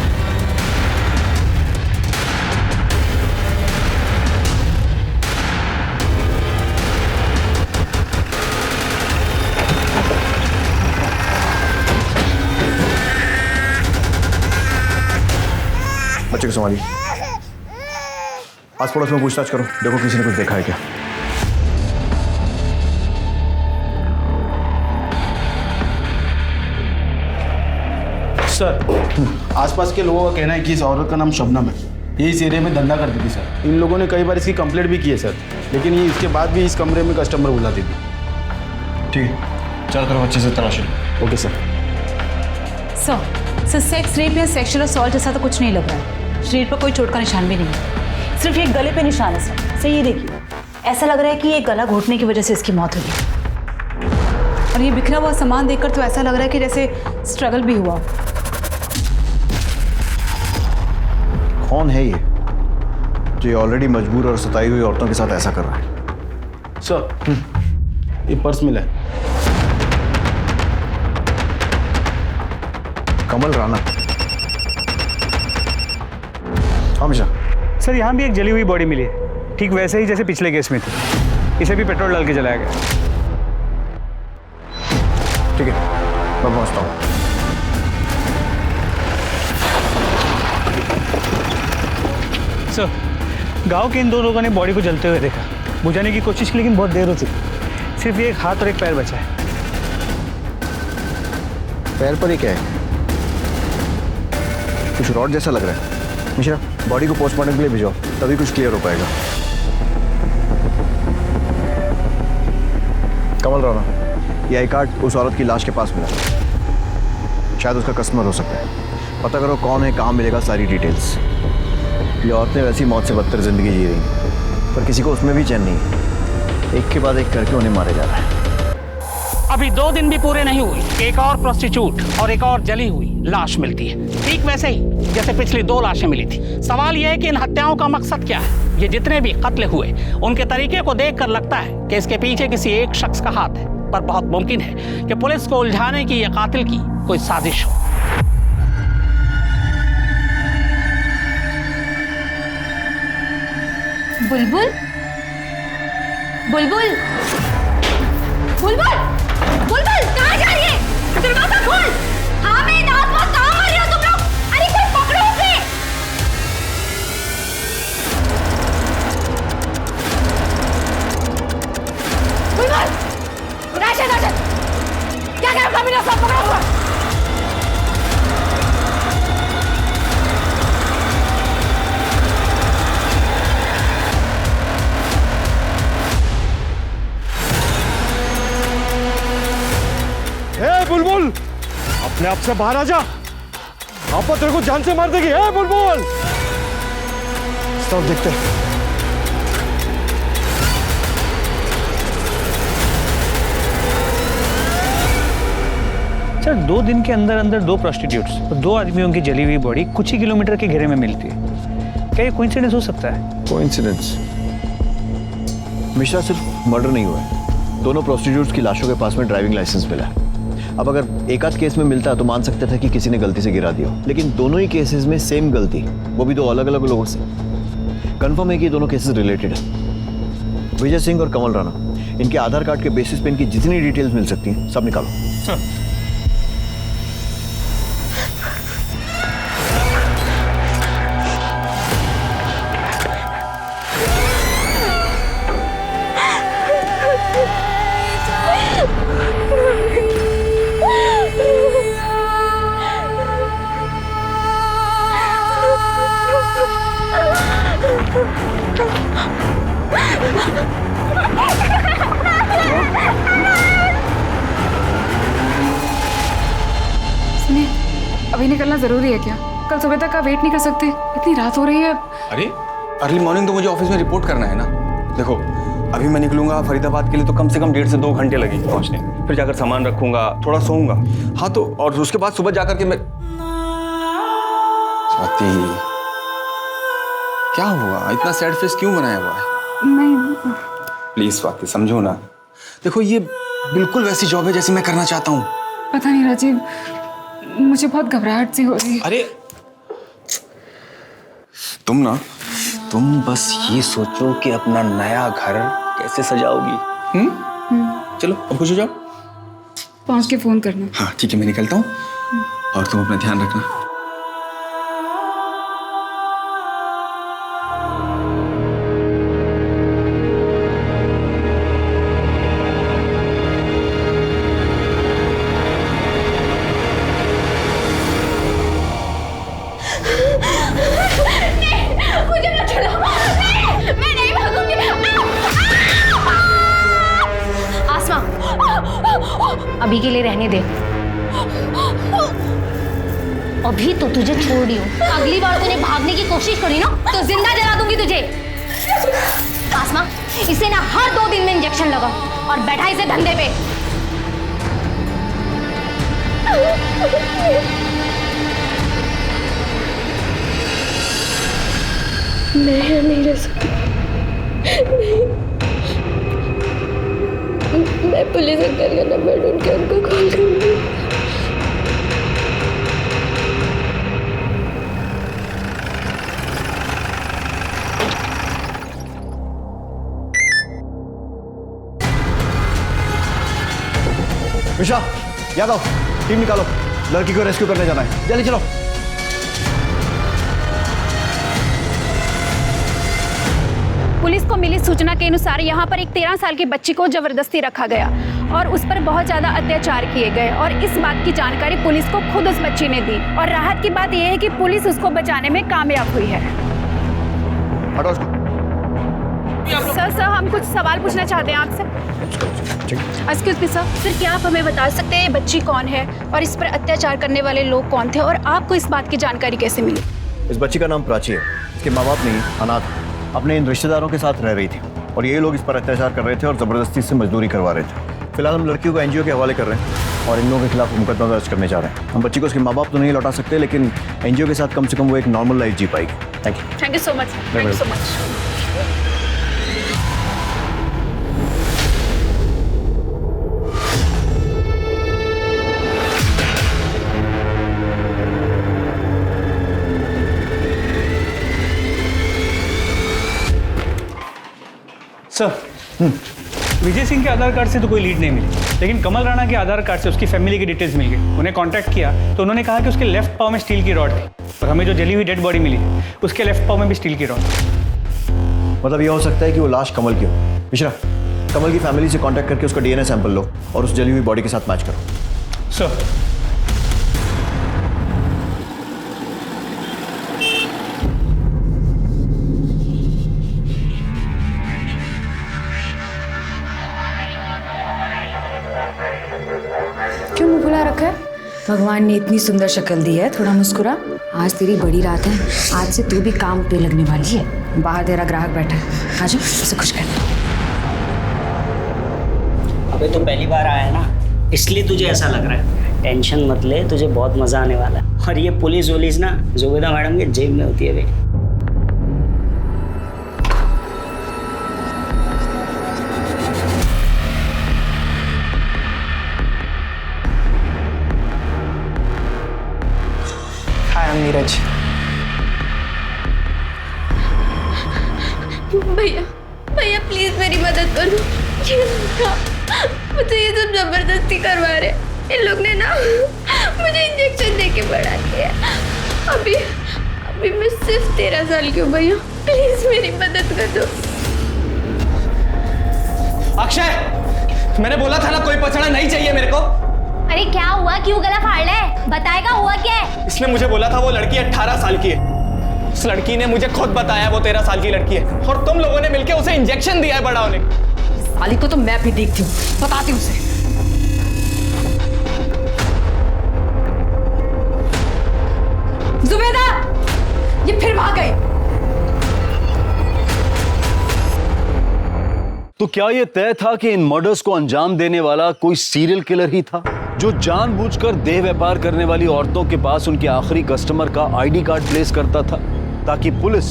बच्चे को संभालिए, आस पड़ोस में पूछताछ करो, देखो किसी ने कुछ देखा है क्या। सर, आसपास के लोगों का कहना है कि इस औरत का नाम शबनम है। ये इस एरिया में धंधा करती थी सर। इन लोगों ने कई बार इसकी कंप्लेंट भी की है सर, लेकिन ये इसके बाद भी इस कमरे में कस्टमर बुलाती थी। ठीक है, चारों तरफ अच्छे से तलाशी लो। Okay sir. Sir, sex rape या सेक्सुअल असॉल्ट जैसा तो कुछ नहीं लग रहा है। शरीर पर कोई चोट का निशान भी नहीं है, सिर्फ एक गले पे निशान है सर। सर ये देखिए, ऐसा लग रहा है कि ये गला घोटने की वजह से इसकी मौत हुई। और ये बिखरा हुआ सामान देखकर तो ऐसा लग रहा है कि जैसे स्ट्रगल भी हुआ। कौन है ये जो ये ऑलरेडी मजबूर और सताई हुई औरतों के साथ ऐसा कर रहा है? सर, ये पर्स मिला है। कमल राणा। हमेशा सर यहाँ भी एक जली हुई बॉडी मिली है, ठीक वैसे ही जैसे पिछले केस में थी। इसे भी पेट्रोल डाल के जलाया गया। ठीक है, मैं पहुंचता हूँ। सर, गांव के इन दो लोगों ने बॉडी को जलते हुए देखा, बुझाने की कोशिश की, लेकिन बहुत देर हो चुकी। सिर्फ ये एक हाथ और एक पैर बचा है। पैर पर ही क्या है? कुछ रॉड जैसा लग रहा है। मिश्रा, बॉडी को पोस्टमार्टम के लिए भिजवाओ, तभी कुछ क्लियर हो पाएगा। कमल राणा, ये आई कार्ड उस औरत की लाश के पास मिला, शायद उसका कस्टमर हो सकता है। पता करो कौन है, कहाँ मिलेगा, सारी डिटेल्स। ये औरतें वैसी मौत से बदतर जिंदगी जी रही हैं, पर किसी को उसमें भी चैन नहीं है। एक के बाद एक करके उन्हें मारे जा रहा है। अभी 2 दिन भी पूरे नहीं हुए, एक और प्रोस्टिट्यूट और एक और जली हुई लाश मिलती है, ठीक वैसे ही जैसे पिछली 2 लाशें मिली थी। सवाल यह है कि इन हत्याओं का मकसद क्या है। ये जितने भी कत्ल हुए, उनके तरीके को देखकर लगता है कि इसके पीछे किसी एक शख्स का हाथ है, पर बहुत मुमकिन है कि पुलिस को उलझाने की या कातिल की कोई साजिश हो। बुलबुल, बुलबुल, बुलबुल, बुलबुल, कहाँ जा रही है? दरवाजा खोल। हाँ मैं आसपास कहाँ आ रही हो तुम लोग? अरे कोई पकड़ो उसे। बुलबुल, राशिद, राशिद, क्या कर रहा है? मेरा सब पकड़ा हुआ। बुलबुल, अपने आप से बाहर आ जा। आपा तेरे को जान से मार देगी। ए बुलबुल, सब देखते हैं। सर, 2 दिन के अंदर अंदर 2 प्रोस्टिट्यूट्स और 2 आदमियों की जली हुई बॉडी कुछ ही किलोमीटर के घेरे में मिलती है। क्या ये कोइंसिडेंस हो सकता है? कोइंसिडेंस? मिश्रा, सिर्फ मर्डर नहीं हुआ है, दोनों प्रोस्टिट्यूट्स की लाशों के पास में ड्राइविंग लाइसेंस मिला है। अब अगर एक आध केस में मिलता तो मान सकते थे कि किसी ने गलती से गिरा दिया, लेकिन दोनों ही केसेस में सेम गलती, वो भी 2 अलग अलग लोगों से। कंफर्म है कि दोनों केसेस रिलेटेड है। विजय सिंह और कमल राणा, इनके आधार कार्ड के बेसिस पे इनकी जितनी डिटेल्स मिल सकती हैं सब निकालो। सर, सुनिए, अभी निकलना जरूरी है क्या? कल सुबह तक का वेट नहीं कर सकते? इतनी रात हो रही है। अरे अर्ली मॉर्निंग तो मुझे ऑफिस में रिपोर्ट करना है ना। देखो, अभी मैं निकलूंगा फरीदाबाद के लिए तो कम से कम 1.5 से 2 घंटे लगेंगे पहुंचने। फिर जाकर सामान रखूंगा, थोड़ा सोऊंगा। हाँ तो, और उसके बाद सुबह जाकर के मैं स्वाति, क्या हुआ? इतना सैड फेस क्यों बनाया हुआ है? नहीं, प्लीज स्वाति समझो ना। देखो ये बिल्कुल वैसी जॉब है जैसी मैं करना चाहता हूँ। पता नहीं राजीव, मुझे बहुत घबराहट सी हो रही है। अरे तुम बस ये सोचो कि अपना नया घर कैसे सजाओगी। चलो अब खुश हो जाओ। पहुंच के फोन करना। हाँ ठीक है, मैं निकलता हूँ और तुम अपना ध्यान रखना। मुझे मत छोड़ो। नहीं, मैं नहीं भागूंगी। आसमा, अभी के लिए रहने दे। अभी तो तुझे छोड़ रही हूँ, अगली बार तूने भागने की कोशिश करी ना तो जिंदा जला दूंगी तुझे। आसमा, इसे ना हर 2 दिन में इंजेक्शन लगा और बैठा इसे धंधे पे। मैं यहाँ नहीं रह सकती। नहीं, मैं पुलिस अंकल का नंबर ढूंढ के उनको कॉल करूंगी। मिश्रा, यादव, टीम निकालो, लड़की को रेस्क्यू करने जाना है। जल्दी चलो। पुलिस को मिली सूचना के अनुसार यहाँ पर एक 13 साल की बच्ची को जबरदस्ती रखा गया और उस पर बहुत ज्यादा अत्याचार किए गए और इस बात की जानकारी पुलिस को खुद उस बच्ची ने दी और राहत की बात यह है कि पुलिस उसको बचाने में कामयाब हुई है। सर हम कुछ सवाल पूछना चाहते हैं आपसे। एक्सक्यूज मी सर, क्या आप हमें बता सकते हैं ये बच्ची कौन है और इस पर अत्याचार करने वाले लोग कौन थे और आपको इस बात की जानकारी कैसे मिली? इस बच्ची का नाम प्राची है। इसके माँ बाप नहीं, अनाथ, अपने इन रिश्तेदारों के साथ रह रही थी और ये लोग इस पर अत्याचार कर रहे थे और ज़बरदस्ती से मजदूरी करवा रहे थे। फिलहाल हम लड़कियों को एनजीओ के हवाले कर रहे हैं और इन लोगों के खिलाफ मुकदमा दर्ज करने जा रहे हैं। हम बच्ची को उसके माँ बाप तो नहीं लौटा सकते, लेकिन एनजीओ के साथ कम से कम वो एक नॉर्मल लाइफ जी पाएगी। Thank you so much. Thank you so much. Sir, Vijay Singh के आधार कार्ड से तो कोई लीड नहीं मिली, लेकिन कमल राणा के आधार कार्ड से उसकी फैमिली की डिटेल्स मिल गई। उन्हें कांटेक्ट किया तो उन्होंने कहा कि उसके लेफ्ट पाँव में स्टील की रॉड थी और हमें जो जली हुई डेड बॉडी मिली उसके लेफ्ट पाँव में भी स्टील की रॉड। मतलब ये हो सकता है कि वो लाश कमल की हो। मिश्रा, कमल की फैमिली से कांटेक्ट करके उसका डीएनए सैंपल लो और उस जली हुई बॉडी के साथ मैच करो। सर, क्यों मुंह फुला रखा है? भगवान ने इतनी सुंदर शक्ल दी है, थोड़ा मुस्कुरा। आज तेरी बड़ी रात है, आज से तू भी काम पे लगने वाली है। बाहर तेरा ग्राहक बैठा है, आजा उसे खुश कर। अबे तो पहली बार आया है ना, इसलिए तुझे ऐसा लग रहा है। टेंशन मत ले, तुझे बहुत मजा आने वाला है। और ये पुलिस वोलिस ना जुबेदा मैडम के जेब में होती है भाई। नीरज, भैया भैया प्लीज मेरी मदद करो। मुझे ये सब जबरदस्ती करवा रहे। इन लोग ने ना मुझे इंजेक्शन देके बढ़ा दिया। अभी मैं सिर्फ 13 साल की हूँ भैया, प्लीज मेरी मदद कर दो। अक्षय, मैंने बोला था ना कोई पछाड़ा नहीं चाहिए मेरे को। अरे क्या हुआ, क्यों गला फाड़ ले? बताएगा हुआ क्या है? इसने मुझे बोला था वो लड़की 18 साल की है। उस लड़की ने मुझे खुद बताया वो 13 साल की लड़की है और तुम लोगों ने मिलकर उसे इंजेक्शन दिया है बड़ा होने। साली को तो मैं भी देखती हूँ, बताती हूँ उसे। जुबेदा, ये फिर भाग गई। तो क्या यह तय था कि इन मर्डर्स को अंजाम देने वाला कोई सीरियल किलर ही था जो जानबूझकर देह व्यापार करने वाली औरतों के पास उनके आखिरी कस्टमर का आईडी कार्ड प्लेस करता था ताकि पुलिस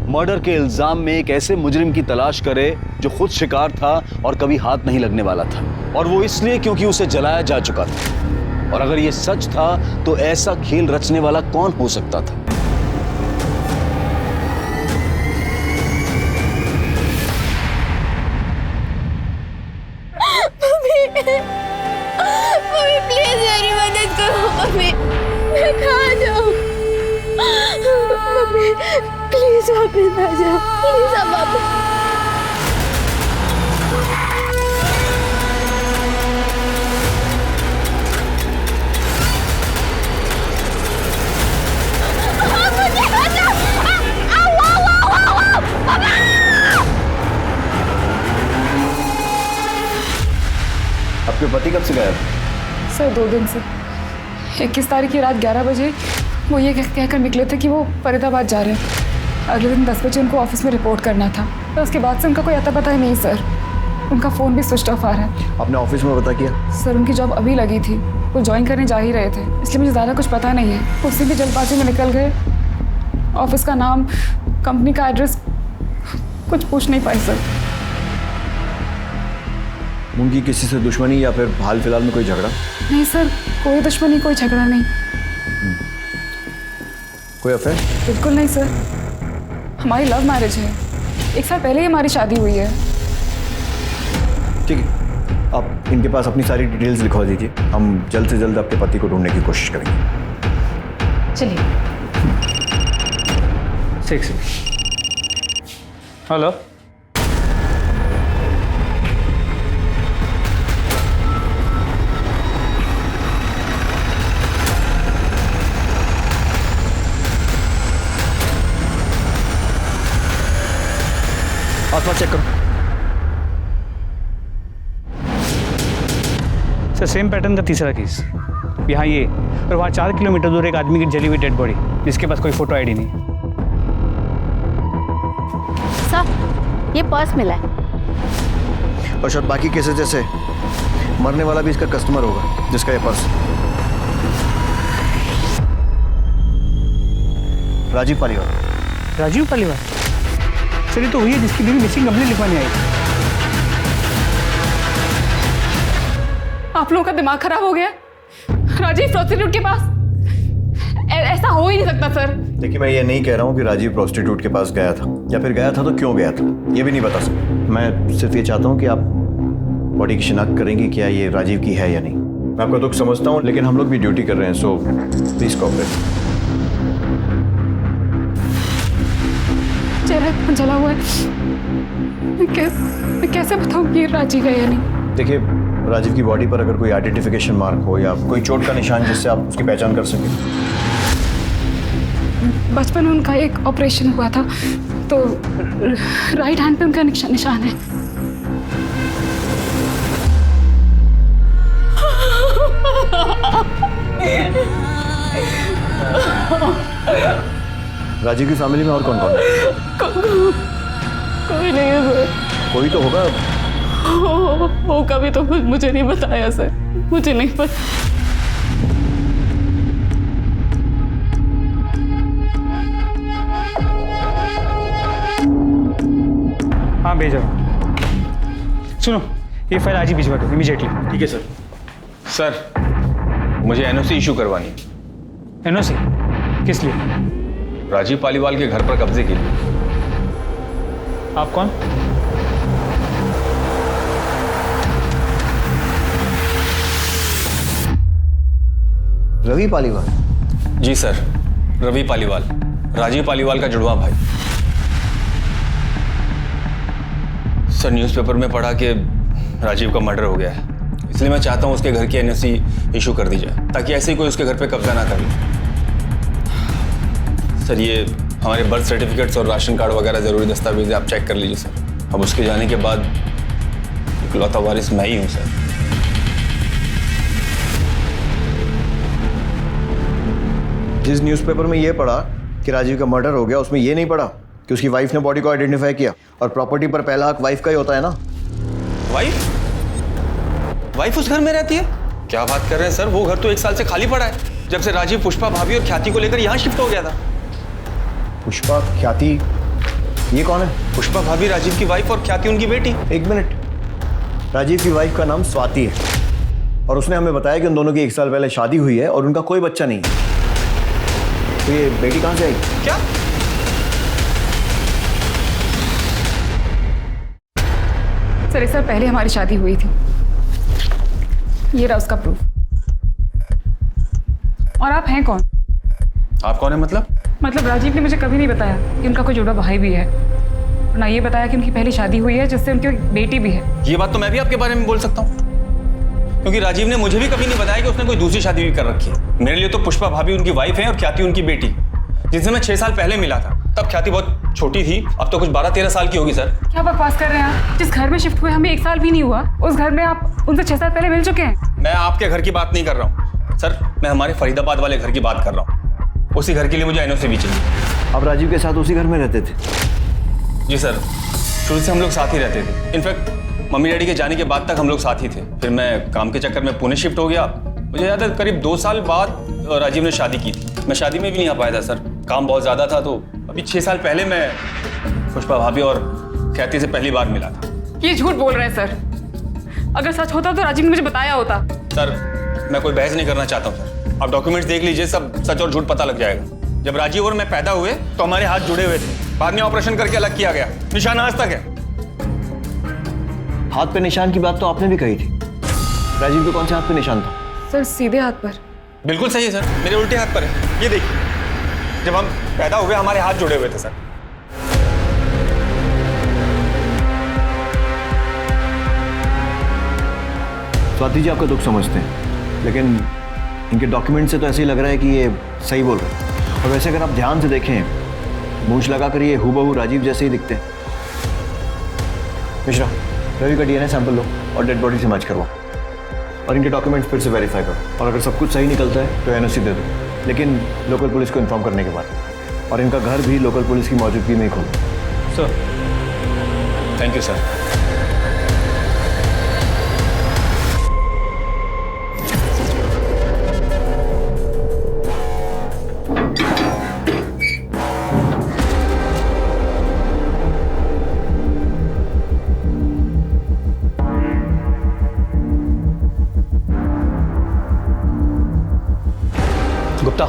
मर्डर के इल्जाम में एक ऐसे मुजरिम की तलाश करे जो खुद शिकार था और कभी हाथ नहीं लगने वाला था, और वो इसलिए क्योंकि उसे जलाया जा चुका था। और अगर ये सच था तो ऐसा खेल रचने वाला कौन हो सकता था? मम्मी प्लीज मेरी मदद करो मम्मी, मैं कहाँ जाऊँ? मम्मी प्लीज वापस आ जाओ, प्लीज आप वापस। आपके पति कब से गायब? सर 2 दिन से। 21 तारीख की रात 11 बजे वो ये कहकर निकले थे कि वो फरीदाबाद जा रहे हैं। अगले दिन 10 बजे उनको ऑफिस में रिपोर्ट करना था, तो उसके बाद से उनका कोई अता पता ही नहीं सर। उनका फ़ोन भी स्विच ऑफ आ रहा है। आपने ऑफिस में पता किया? सर उनकी जॉब अभी लगी थी, वो ज्वाइन करने जा ही रहे थे, इसलिए मुझे ज़्यादा कुछ पता नहीं है। उसी भी जल्दबाजी में निकल गए। ऑफिस का नाम, कंपनी का एड्रेस कुछ पूछ नहीं पाए सर। उनकी किसी से दुश्मनी या फिर हाल फिलहाल में कोई झगड़ा? नहीं सर, कोई दुश्मनी, कोई झगड़ा नहीं। कोई अफेयर? बिल्कुल नहीं सर, हमारी लव मैरिज है। 1 साल पहले ही हमारी शादी हुई है। ठीक है, आप इनके पास अपनी सारी डिटेल्स लिखवा दीजिए, हम जल्द से जल्द आपके पति को ढूंढने की कोशिश करेंगे। चलिए। 6 हेलो, आसपास चेक करो। सर सेम पैटर्न का तीसरा केस, यहाँ ये, और वहाँ 4 किलोमीटर दूर एक आदमी की जली हुई डेड बॉडी, जिसके पास कोई फोटो आईडी नहीं। सर ये पर्स मिला है। और शायद बाकी केसेस जैसे मरने वाला भी इसका कस्टमर होगा जिसका ये पर्स। राजीव पालीवाल। राजीव पालीवाल? सर ये तो हुई है जिसकी बीवी मिसिंग कंप्लेंट लिखवाने आई। आप लोगों का दिमाग खराब हो गया? राजीव प्रोस्टिट्यूट के पास? ऐसा हो ही नहीं सकता सर। देखिए, मैं ये नहीं कह रहा हूँ कि राजीव प्रोस्टिट्यूट के पास गया था, या फिर गया था तो क्यों गया था, ये भी नहीं बता सकता। मैं सिर्फ ये चाहता हूँ कि आप बॉडी की शिनाख्त करेंगे क्या ये राजीव की है या नहीं। मैं आपका दुख समझता हूँ, लेकिन हम लोग भी ड्यूटी कर रहे हैं, सो प्लीज कोऑपरेट। चेहरा जला हुआ है, मैं कैसे बताऊँ कि राजीव है या नहीं? देखिए, राजीव की बॉडी पर अगर कोई आइडेंटिफिकेशन मार्क हो या कोई चोट का निशान जिससे आप उसकी पहचान कर सकें। बचपन में उनका एक ऑपरेशन हुआ था, तो राइट हैंड पे उनका निशान है। राजीव की फैमिली में और कौन कौन है? कोई नहीं है सर। कोई तो होगा। होगा भी तो मुझे नहीं बताया सर, मुझे नहीं पता। हाँ भेजो। सुनो, ये फाइल आज ही भिजवा दो इमीडिएटली। ठीक है सर। सर मुझे एनओसी इशू करवानी है। एनओसी? किस लिए? राजीव पालीवाल के घर पर कब्जे के लिए। आप कौन? रवि पालीवाल? जी सर, रवि पालीवाल, राजीव पालीवाल का जुड़वा भाई। सर न्यूज़पेपर में पढ़ा कि राजीव का मर्डर हो गया है, इसलिए मैं चाहता हूं उसके घर की एनओसी इशू कर दी जाए, ताकि ऐसे ही कोई उसके घर पे कब्जा ना कर ले। सर ये हमारे बर्थ सर्टिफिकेट्स और राशन कार्ड वगैरह ज़रूरी दस्तावेज आप चेक कर लीजिए सर। अब उसके जाने के बाद इकलौता वारिस मैं ही हूँ सर। जिस न्यूज़पेपर में ये पढ़ा कि राजीव का मर्डर हो गया, उसमें ये नहीं पढ़ा कि उसकी वाइफ ने बॉडी को आइडेंटिफाई किया, और प्रॉपर्टी पर पहला हक वाइफ का ही होता है ना। वाइफ? वाइफ उस घर में रहती है? क्या बात कर रहे हैं सर, वो घर तो 1 साल से खाली पड़ा है, जब से राजीव पुष्पा भाभी और ख्याति को लेकर यहाँ शिफ्ट हो गया था। पुष्पा, ख्याति, ये कौन है? पुष्पा भाभी, राजीव की वाइफ और ख्याति उनकी बेटी। एक मिनट, राजीव की वाइफ का नाम स्वाति है और उसने हमें बताया कि उन दोनों की 1 साल पहले शादी हुई है और उनका कोई बच्चा नहीं है। तो ये बेटी कहां से आई? क्या? सर 1 साल पहले हमारी शादी हुई थी। ये रहा उसका प्रूफ। और आप हैं कौन? आप कौन है मतलब? मतलब राजीव ने मुझे कभी नहीं बताया कि उनका कोई जुड़ा भाई भी है, और ना ये बताया कि उनकी पहली शादी हुई है जिससे उनकी बेटी भी है। ये बात तो मैं भी आपके बारे में बोल सकता हूँ, क्योंकि राजीव ने मुझे भी कभी नहीं बताया कि उसने कोई दूसरी शादी भी कर रखी है। मेरे लिए तो पुष्पा भाभी उनकी वाइफ है और ख्याति उनकी बेटी, जिनसे मैं 6 साल पहले मिला था। तब ख्याति बहुत छोटी थी, अब तो कुछ 12-13 साल की होगी। सर क्या बकवास कर रहे हैं आप? जिस घर में शिफ्ट हुए हमें 1 साल भी नहीं हुआ, उस घर में आप उनसे 6 साल पहले मिल चुके हैं। मैं आपके घर की बात नहीं कर रहा हूँ सर, मैं हमारे फरीदाबाद वाले घर की बात कर रहा हूँ। उसी घर के लिए मुझे एनओसी भी चाहिए। आप राजीव के साथ उसी घर में रहते थे? जी सर, शुरू से हम लोग साथ ही रहते थे। इनफैक्ट मम्मी डैडी के जाने के बाद तक हम लोग साथ ही थे। फिर मैं काम के चक्कर में पुणे शिफ्ट हो गया। मुझे याद है करीब 2 साल बाद राजीव ने शादी की थी। मैं शादी में भी नहीं आ पाया था सर, काम बहुत ज़्यादा था। तो अभी 6 साल पहले मैं पुष्पा भाभी और ख्याति से पहली बार मिला था। ये झूठ बोल रहे हैं सर। अगर सच होता तो राजीव ने मुझे बताया होता। सर मैं कोई बहस नहीं करना चाहता हूँ सर, आप डॉक्यूमेंट्स देख लीजिए, सब सच और झूठ पता लग जाएगा। जब राजीव और मैं पैदा हुए तो हमारे हाथ जुड़े हुए थे, बाद में ऑपरेशन करके अलग किया गया। निशान आज तक है। हाथ पे निशान की बात तो आपने भी कही थी। राजीव के कौन से हाथ पे निशान था? सर सीधे हाथ पर। बिल्कुल सही है सर, मेरे उल्टे हाथ पर है। ये देखिए, जब हम पैदा हुए हमारे हाथ जुड़े हुए थे सर। स्वाति जी आपका दुख समझते हैं, लेकिन इनके डॉक्यूमेंट से तो ऐसे ही लग रहा है कि ये सही बोल रहे हैं। और वैसे अगर आप ध्यान से देखें, मूंछ लगाकर ये हूबहू राजीव जैसे ही दिखते हैं। मिश्रा, रवि का डीएनए सैंपल लो और डेड बॉडी से मैच करवाओ और इनके डॉक्यूमेंट्स फिर से वेरीफाई करो। और अगर सब कुछ सही निकलता है तो एनओसी दे दो, लेकिन लोकल पुलिस को इन्फॉर्म करने के बाद। और इनका घर भी लोकल पुलिस की मौजूदगी में ही खोलो। Sir thank you sir. Gupta,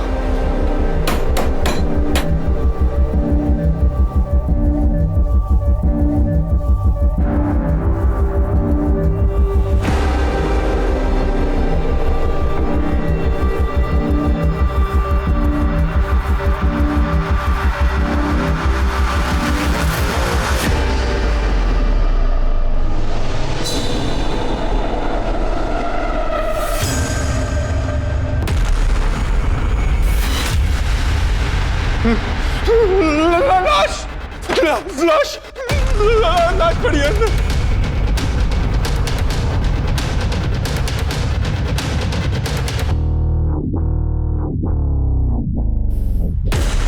लाश पड़ी है।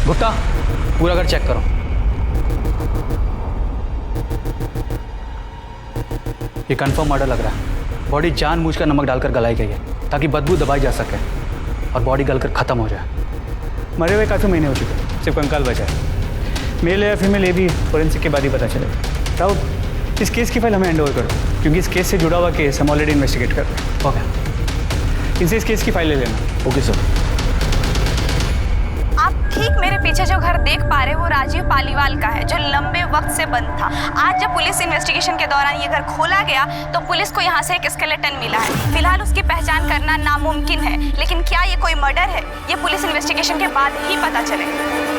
गुप्ता, पूरा घर चेक करो। ये कंफर्म मर्डर लग रहा है। बॉडी जानबूझकर नमक डालकर गलाई गई है ताकि बदबू दबाई जा सके और बॉडी गलकर खत्म हो जाए। मरे हुए काफ़ी महीने हो चुके, सिर्फ कंकाल बचा है। मेल या फीमेल ये भी फोरेंसिक के बाद ही पता चलेगा। राउत, इस केस की फाइल हमें हैंड ओवर करो, क्योंकि इस केस से जुड़ा हुआ केस हम ऑलरेडी इन्वेस्टिगेट कर रहे हैं। ओके, इनसे इस केस की फाइल ले लेना। Okay sir. आप ठीक मेरे पीछे जो घर देख पा रहे हैं वो राजीव पालीवाल का है, जो लंबे वक्त से बंद था। आज जब पुलिस इन्वेस्टिगेशन के दौरान ये घर खोला गया तो पुलिस को यहाँ से एक स्केलेटन मिला है। फिलहाल उसकी पहचान करना नामुमकिन है, लेकिन क्या ये कोई मर्डर है ये पुलिस इन्वेस्टिगेशन के बाद ही पता चलेगा।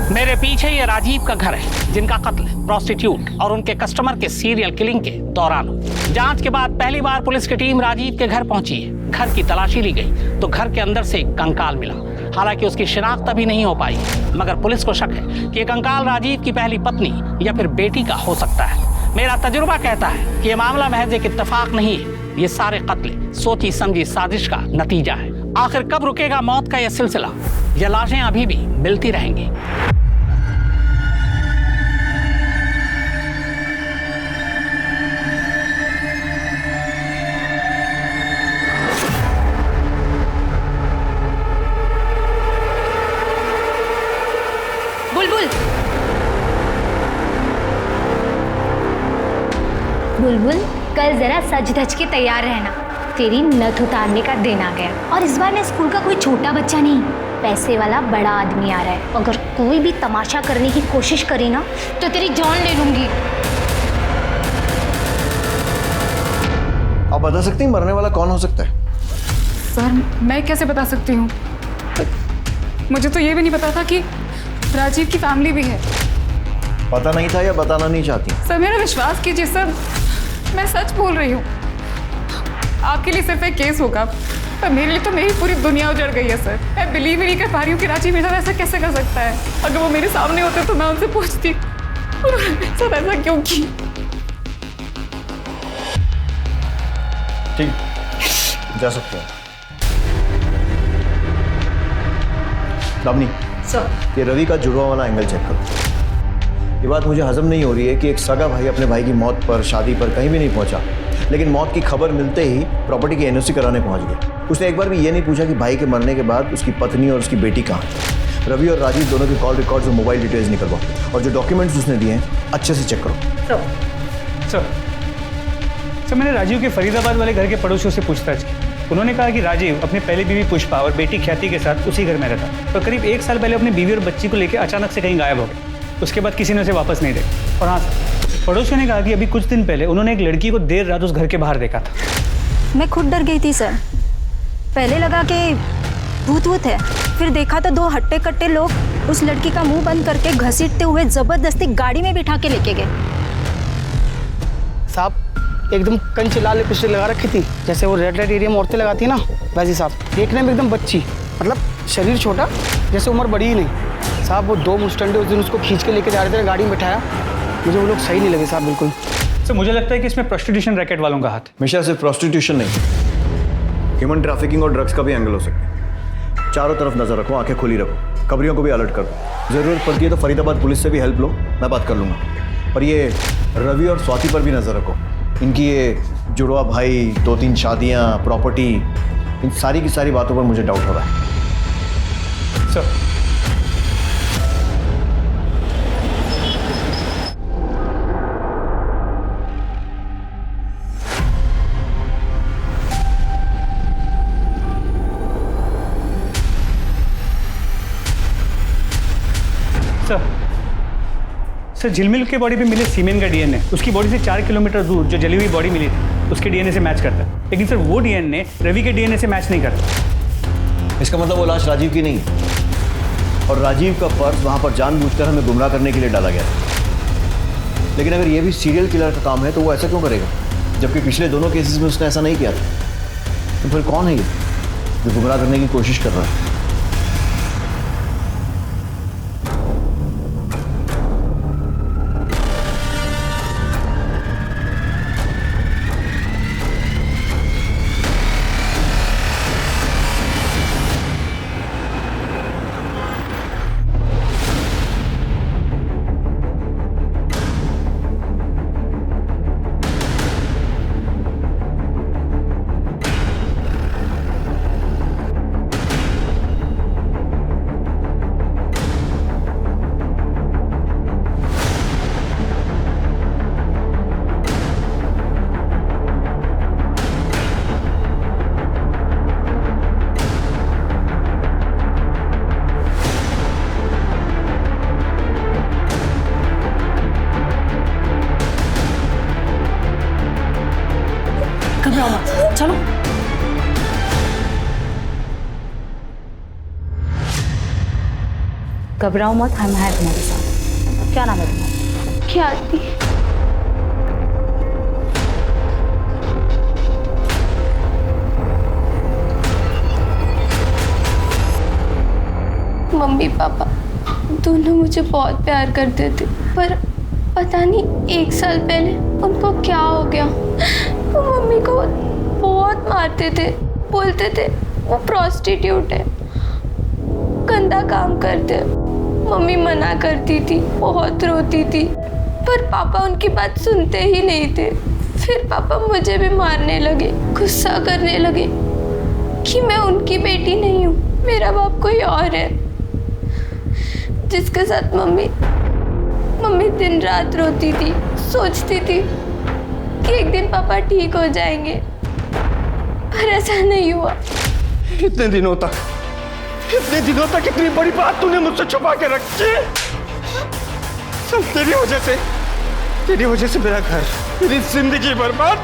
मेरे पीछे ये राजीव का घर है, जिनका कत्ल प्रोस्टिट्यूट और उनके कस्टमर के सीरियल किलिंग के दौरान हुआ। जांच के बाद पहली बार पुलिस की टीम राजीव के घर पहुंची है। घर की तलाशी ली गई तो घर के अंदर से एक कंकाल मिला। हालांकि उसकी शिनाख्त अभी नहीं हो पाई, मगर पुलिस को शक है कि ये कंकाल राजीव की पहली पत्नी या फिर बेटी का हो सकता है। मेरा तजुर्बा कहता है कि ये मामला महज एक इत्तेफाक नहीं है, ये सारे कत्ल सोची समझी साजिश का नतीजा है। आखिर कब रुकेगा मौत का यह सिलसिला? ये लाशें अभी भी मिलती रहेंगी। बुलबुल, कल जरा सज धज के तैयार रहना, तेरी नथ उतारने का दिन आ गया। और इस बार ना स्कूल का कोई छोटा बच्चा नहीं, पैसे वाला बड़ा आदमी आ रहा है। अगर कोई भी तमाशा करने की कोशिश करी ना तो तेरी जान ले लूंगी। आप बता सकती हैं मरने वाला कौन हो सकता है? सर मैं कैसे बता सकती हूँ, मुझे तो ये भी नहीं पता था कि राजीव की फैमिली भी है। पता नहीं था या बताना नहीं चाहती? सर मेरा विश्वास कीजिए सर, मैं सच बोल रही हूँ। आपके लिए सिर्फ एक केस होगा, पर मेरे लिए तो मेरी पूरी दुनिया उजड़ गई है सर। मैं बिलीव ही नहीं कर पा रही हूँ कि राजीव मेरे साथ ऐसा कैसे कर सकता है। अगर वो मेरे सामने होते तो मैं उनसे पूछती उन्होंने मेरे साथ ऐसा क्यों किया। ठीक, जा सकते हैं। दामिनी सर, ये रवि का जुड़वा वाला एंगल चेक करो। ये बात मुझे हजम नहीं हो रही है कि एक सगा भाई अपने भाई की मौत पर, शादी पर कहीं भी नहीं पहुंचा, लेकिन मौत की खबर मिलते ही प्रॉपर्टी की एनओसी कराने पहुंच गया। उसने एक बार भी ये नहीं पूछा कि भाई के मरने के बाद उसकी पत्नी और उसकी बेटी कहाँ है। रवि और राजीव दोनों के कॉल रिकॉर्ड्स और मोबाइल डिटेल्स निकलवाओ, और जो डॉक्यूमेंट्स उसने दिए हैं अच्छे से चेक करो। सर मैंने राजीव के फरीदाबाद वाले घर के पड़ोसियों से पूछताछ की। उन्होंने कहा कि राजीव अपनी पहली बीवी पुष्पा और बेटी ख्याति के साथ उसी घर में रहता, तो करीब 1 साल पहले अपनी बीवी और बच्ची को लेकर अचानक से कहीं गायब हो गया। उसके बाद किसी ने उसे वापस नहीं देखा। और हाँ सर, पड़ोसियों ने कहा कि अभी कुछ दिन पहले उन्होंने एक लड़की को देर रात उस घर के बाहर देखा था। मैं खुद डर गई थी सर। पहले लगा कि भूत है, फिर देखा तो 2 हट्टे कट्टे लोग उस लड़की का मुंह बंद करके घसीटते हुए जबरदस्ती गाड़ी में बिठा के लेके गए। साहब एकदम कंच लाल लिपस्टिक लगा रखी थी, जैसे वो रेड लाइट एरिया में औरतें लगाती है ना, वैसे साहब। देखने में एकदम बच्ची, मतलब शरीर छोटा, जैसे उम्र बड़ी ही नहीं। साहब वो 2 मुस्टंडे उस दिन उसको खींच के लेके जा रहे थे, गाड़ी में बैठाया। मुझे वो लोग सही नहीं लगे साहब बिल्कुल। सर मुझे लगता है कि इसमें प्रोस्टिट्यूशन रैकेट वालों का हाथ। हमेशा सिर्फ प्रोस्टिट्यूशन नहीं, ह्यूमन ट्रैफिकिंग और ड्रग्स का भी एंगल हो सकता है। चारों तरफ नजर रखो, आंखें खुली रखो, खबरियों को भी अलर्ट करो। जरूरत पड़ती है तो फरीदाबाद पुलिस से भी हेल्प लो, मैं बात कर लूँगा। पर ये रवि और स्वाति पर भी नजर रखो। इनकी ये जुड़वा भाई, 2-3 शादियाँ, प्रॉपर्टी, इन सारी की सारी बातों पर मुझे डाउट हो रहा है। सर सर झिलमिल के बॉडी पे मिले सीमेन का डीएनए उसकी बॉडी से 4 किलोमीटर दूर जो जली हुई बॉडी मिली थी उसके डीएनए से मैच करता है, लेकिन सर वो डीएनए रवि के डीएनए से मैच नहीं करता। इसका मतलब वो लाश राजीव की नहीं है, और राजीव का पर्स वहां पर जानबूझकर हमें गुमराह करने के लिए डाला गया था। लेकिन अगर ये भी सीरियल किलर का काम है तो वो ऐसा क्यों करेगा, जबकि पिछले दोनों केसेस में उसने ऐसा नहीं किया था। तो फिर कौन है ये जो गुमराह करने की कोशिश कर रहा है? चलो घबराओ मत, हम हैं तुम्हारे साथ। क्या नाम है तुम्हारा? ख्याति। मम्मी पापा दोनों मुझे बहुत प्यार करते थे, पर पता नहीं 1 साल पहले उनको क्या हो गया। वो मम्मी को बहुत मारते थे, बोलते थे वो प्रोस्टिट्यूट है, गंदा काम करते। मम्मी मना करती थी, बहुत रोती थी, पर पापा उनकी बात सुनते ही नहीं थे। फिर पापा मुझे भी मारने लगे, गुस्सा करने लगे कि मैं उनकी बेटी नहीं हूँ, मेरा बाप कोई और है, जिसके साथ मम्मी दिन रात रोती थी। सोचती थी कि एक दिन पापा ठीक हो जाएंगे, पर ऐसा नहीं हुआ। इतने दिनों तक इतनी बड़ी बात तूने मुझसे छुपा के रखी। सब तेरी वजह से मेरा घर, मेरी जिंदगी बर्बाद।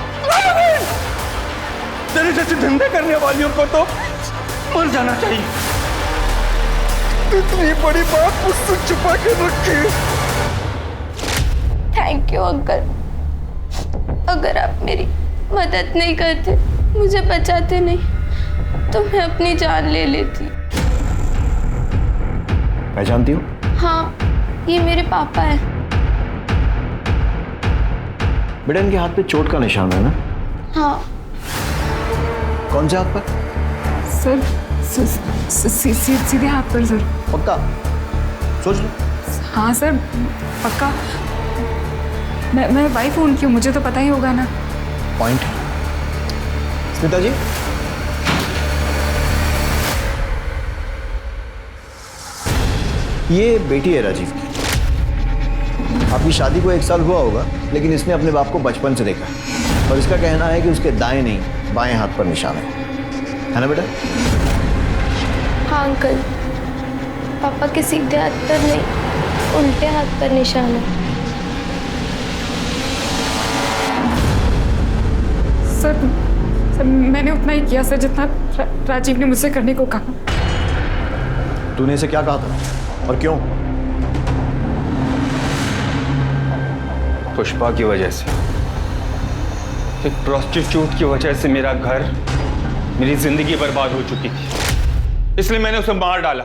तेरे जैसे धंधे करने वालियों को तो मर जाना चाहिए। इतनी बड़ी बात मुझसे छुपा के रखी। Thank you uncle. अगर आप मेरी मदद नहीं करते, मुझे बचाते नहीं, तो मैं अपनी जान ले लेती। पहचानती हो? हाँ, ये मेरे पापा है। बेटा इनके हाथ पे चोट का निशान है ना? हाँ। कौन से हाथ पर? सर सीधे हाथ पर सर। पक्का? सोच लो। हाँ सर पक्का। मैं वाइफ हूँ उनकी, मुझे तो पता ही होगा ना। पॉइंट। स्मिता जी, ये बेटी है राजीव की। आपकी शादी को 1 साल हुआ होगा, लेकिन इसने अपने बाप को बचपन से देखा है और इसका कहना है कि उसके दाएं नहीं बाएं हाथ पर निशान है ना बेटा? हाँ अंकल, पापा के सीधे हाथ पर नहीं, उल्टे हाथ पर निशान है। सर मैंने उतना ही किया सर, जितना राजीव ने मुझसे करने को कहा। तूने इसे क्या कहा था और क्यों? पुष्पा की वजह से, एक प्रोस्टिट्यूट की वजह से मेरा घर, मेरी जिंदगी बर्बाद हो चुकी थी, इसलिए मैंने उसे मार डाला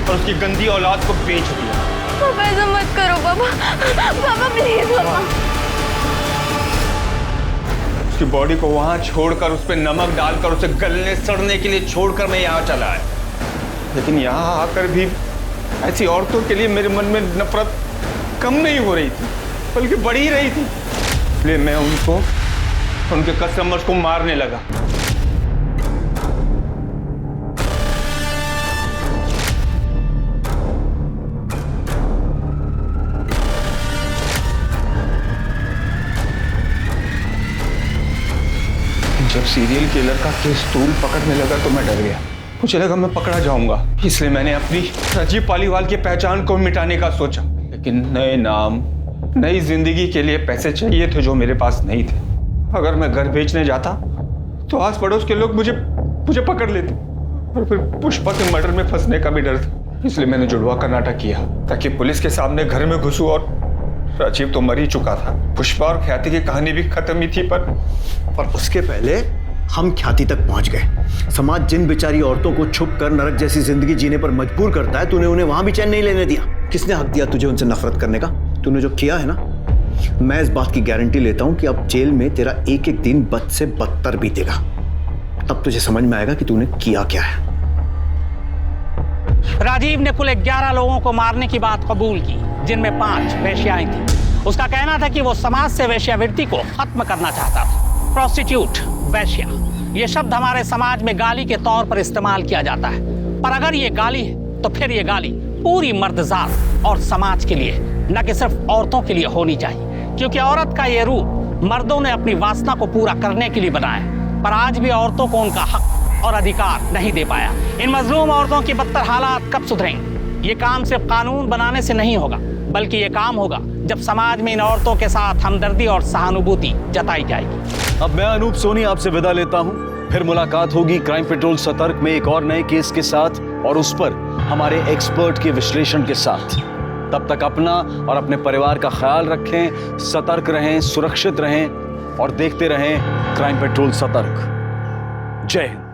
और उसकी गंदी औलाद को बेच दिया। पापा ऐसा मत करो पापा, पापा प्लीज पापा। उसकी बॉडी को वहां छोड़कर, उस पर नमक डालकर, उसे गलने सड़ने के लिए छोड़कर मैं यहाँ चला आया, लेकिन यहाँ आकर भी ऐसी औरतों के लिए मेरे मन में नफरत कम नहीं हो रही थी, बल्कि बढ़ ही रही थी। इसलिए मैं उनको, उनके कस्टमर्स को मारने लगा। जब सीरियल किलर का केस तूल पकड़ने लगा तो मैं डर गया। मुझे लगा मैं पकड़ा जाऊंगा, इसलिए मैंने अपनी राजीव पालीवाल की पहचान को मिटाने का सोचा, लेकिन नए नाम, नई जिंदगी के लिए पैसे चाहिए थे जो मेरे पास नहीं थे। अगर मैं घर बेचने जाता तो आस पड़ोस के लोग मुझे पकड़ लेते और फिर पुष्पा के मर्डर में फंसने का भी डर था। इसलिए मैंने जुड़वा का नाटक किया ताकि पुलिस के सामने घर में घुसूं, और राजीव तो मर ही चुका था। पुष्पा और ख्याति की कहानी भी खत्म ही थी, पर उसके पहले हम ख्याति तक पहुंच गए। समाज जिन बेचारी औरतों को छुप कर नरक जैसी जिंदगी जीने पर मजबूर करता है, तूने उन्हें वहां भी चैन नहीं लेने दिया। किसने हक दिया तुझे उनसे नफरत करने का? तूने जो किया है ना, मैं इस बात की गारंटी लेता हूं कि अब जेल में तेरा एक एक दिन बद से बदतर बीतेगा। तब तुझे समझ में आएगा कि तूने किया क्या है। राजीव ने कुल 11 लोगों को मारने की बात कबूल की, जिनमें 5 वेश्याएं थी। उसका कहना था कि वो समाज से वेश्यावृत्ति को खत्म करना चाहता था। प्रोस्टिट्यूट, वेश्या, ये शब्द हमारे समाज में गाली के तौर पर इस्तेमाल किया जाता है, पर अगर ये गाली है तो फिर ये गाली पूरी मर्दजात और समाज के लिए, न कि सिर्फ औरतों के लिए होनी चाहिए, क्योंकि औरत का ये रूप मर्दों ने अपनी वासना को पूरा करने के लिए बनाया, पर आज भी औरतों को उनका हक और अधिकार नहीं दे पाया। इन मजलूम औरतों की बदतर हालात कब सुधरेंगे? ये काम सिर्फ कानून बनाने से नहीं होगा, बल्कि ये काम होगा जब समाज में इन औरतों के साथ हमदर्दी और सहानुभूति जताई जाएगी। अब मैं अनूप सोनी आपसे विदा लेता हूं। फिर मुलाकात होगी क्राइम पेट्रोल सतर्क में एक और नए केस के साथ, और उस पर हमारे एक्सपर्ट के विश्लेषण के साथ। तब तक अपना और अपने परिवार का ख्याल रखें, सतर्क रहें, सुरक्षित रहें और देखते रहें क्राइम पेट्रोल सतर्क। जय हिंद।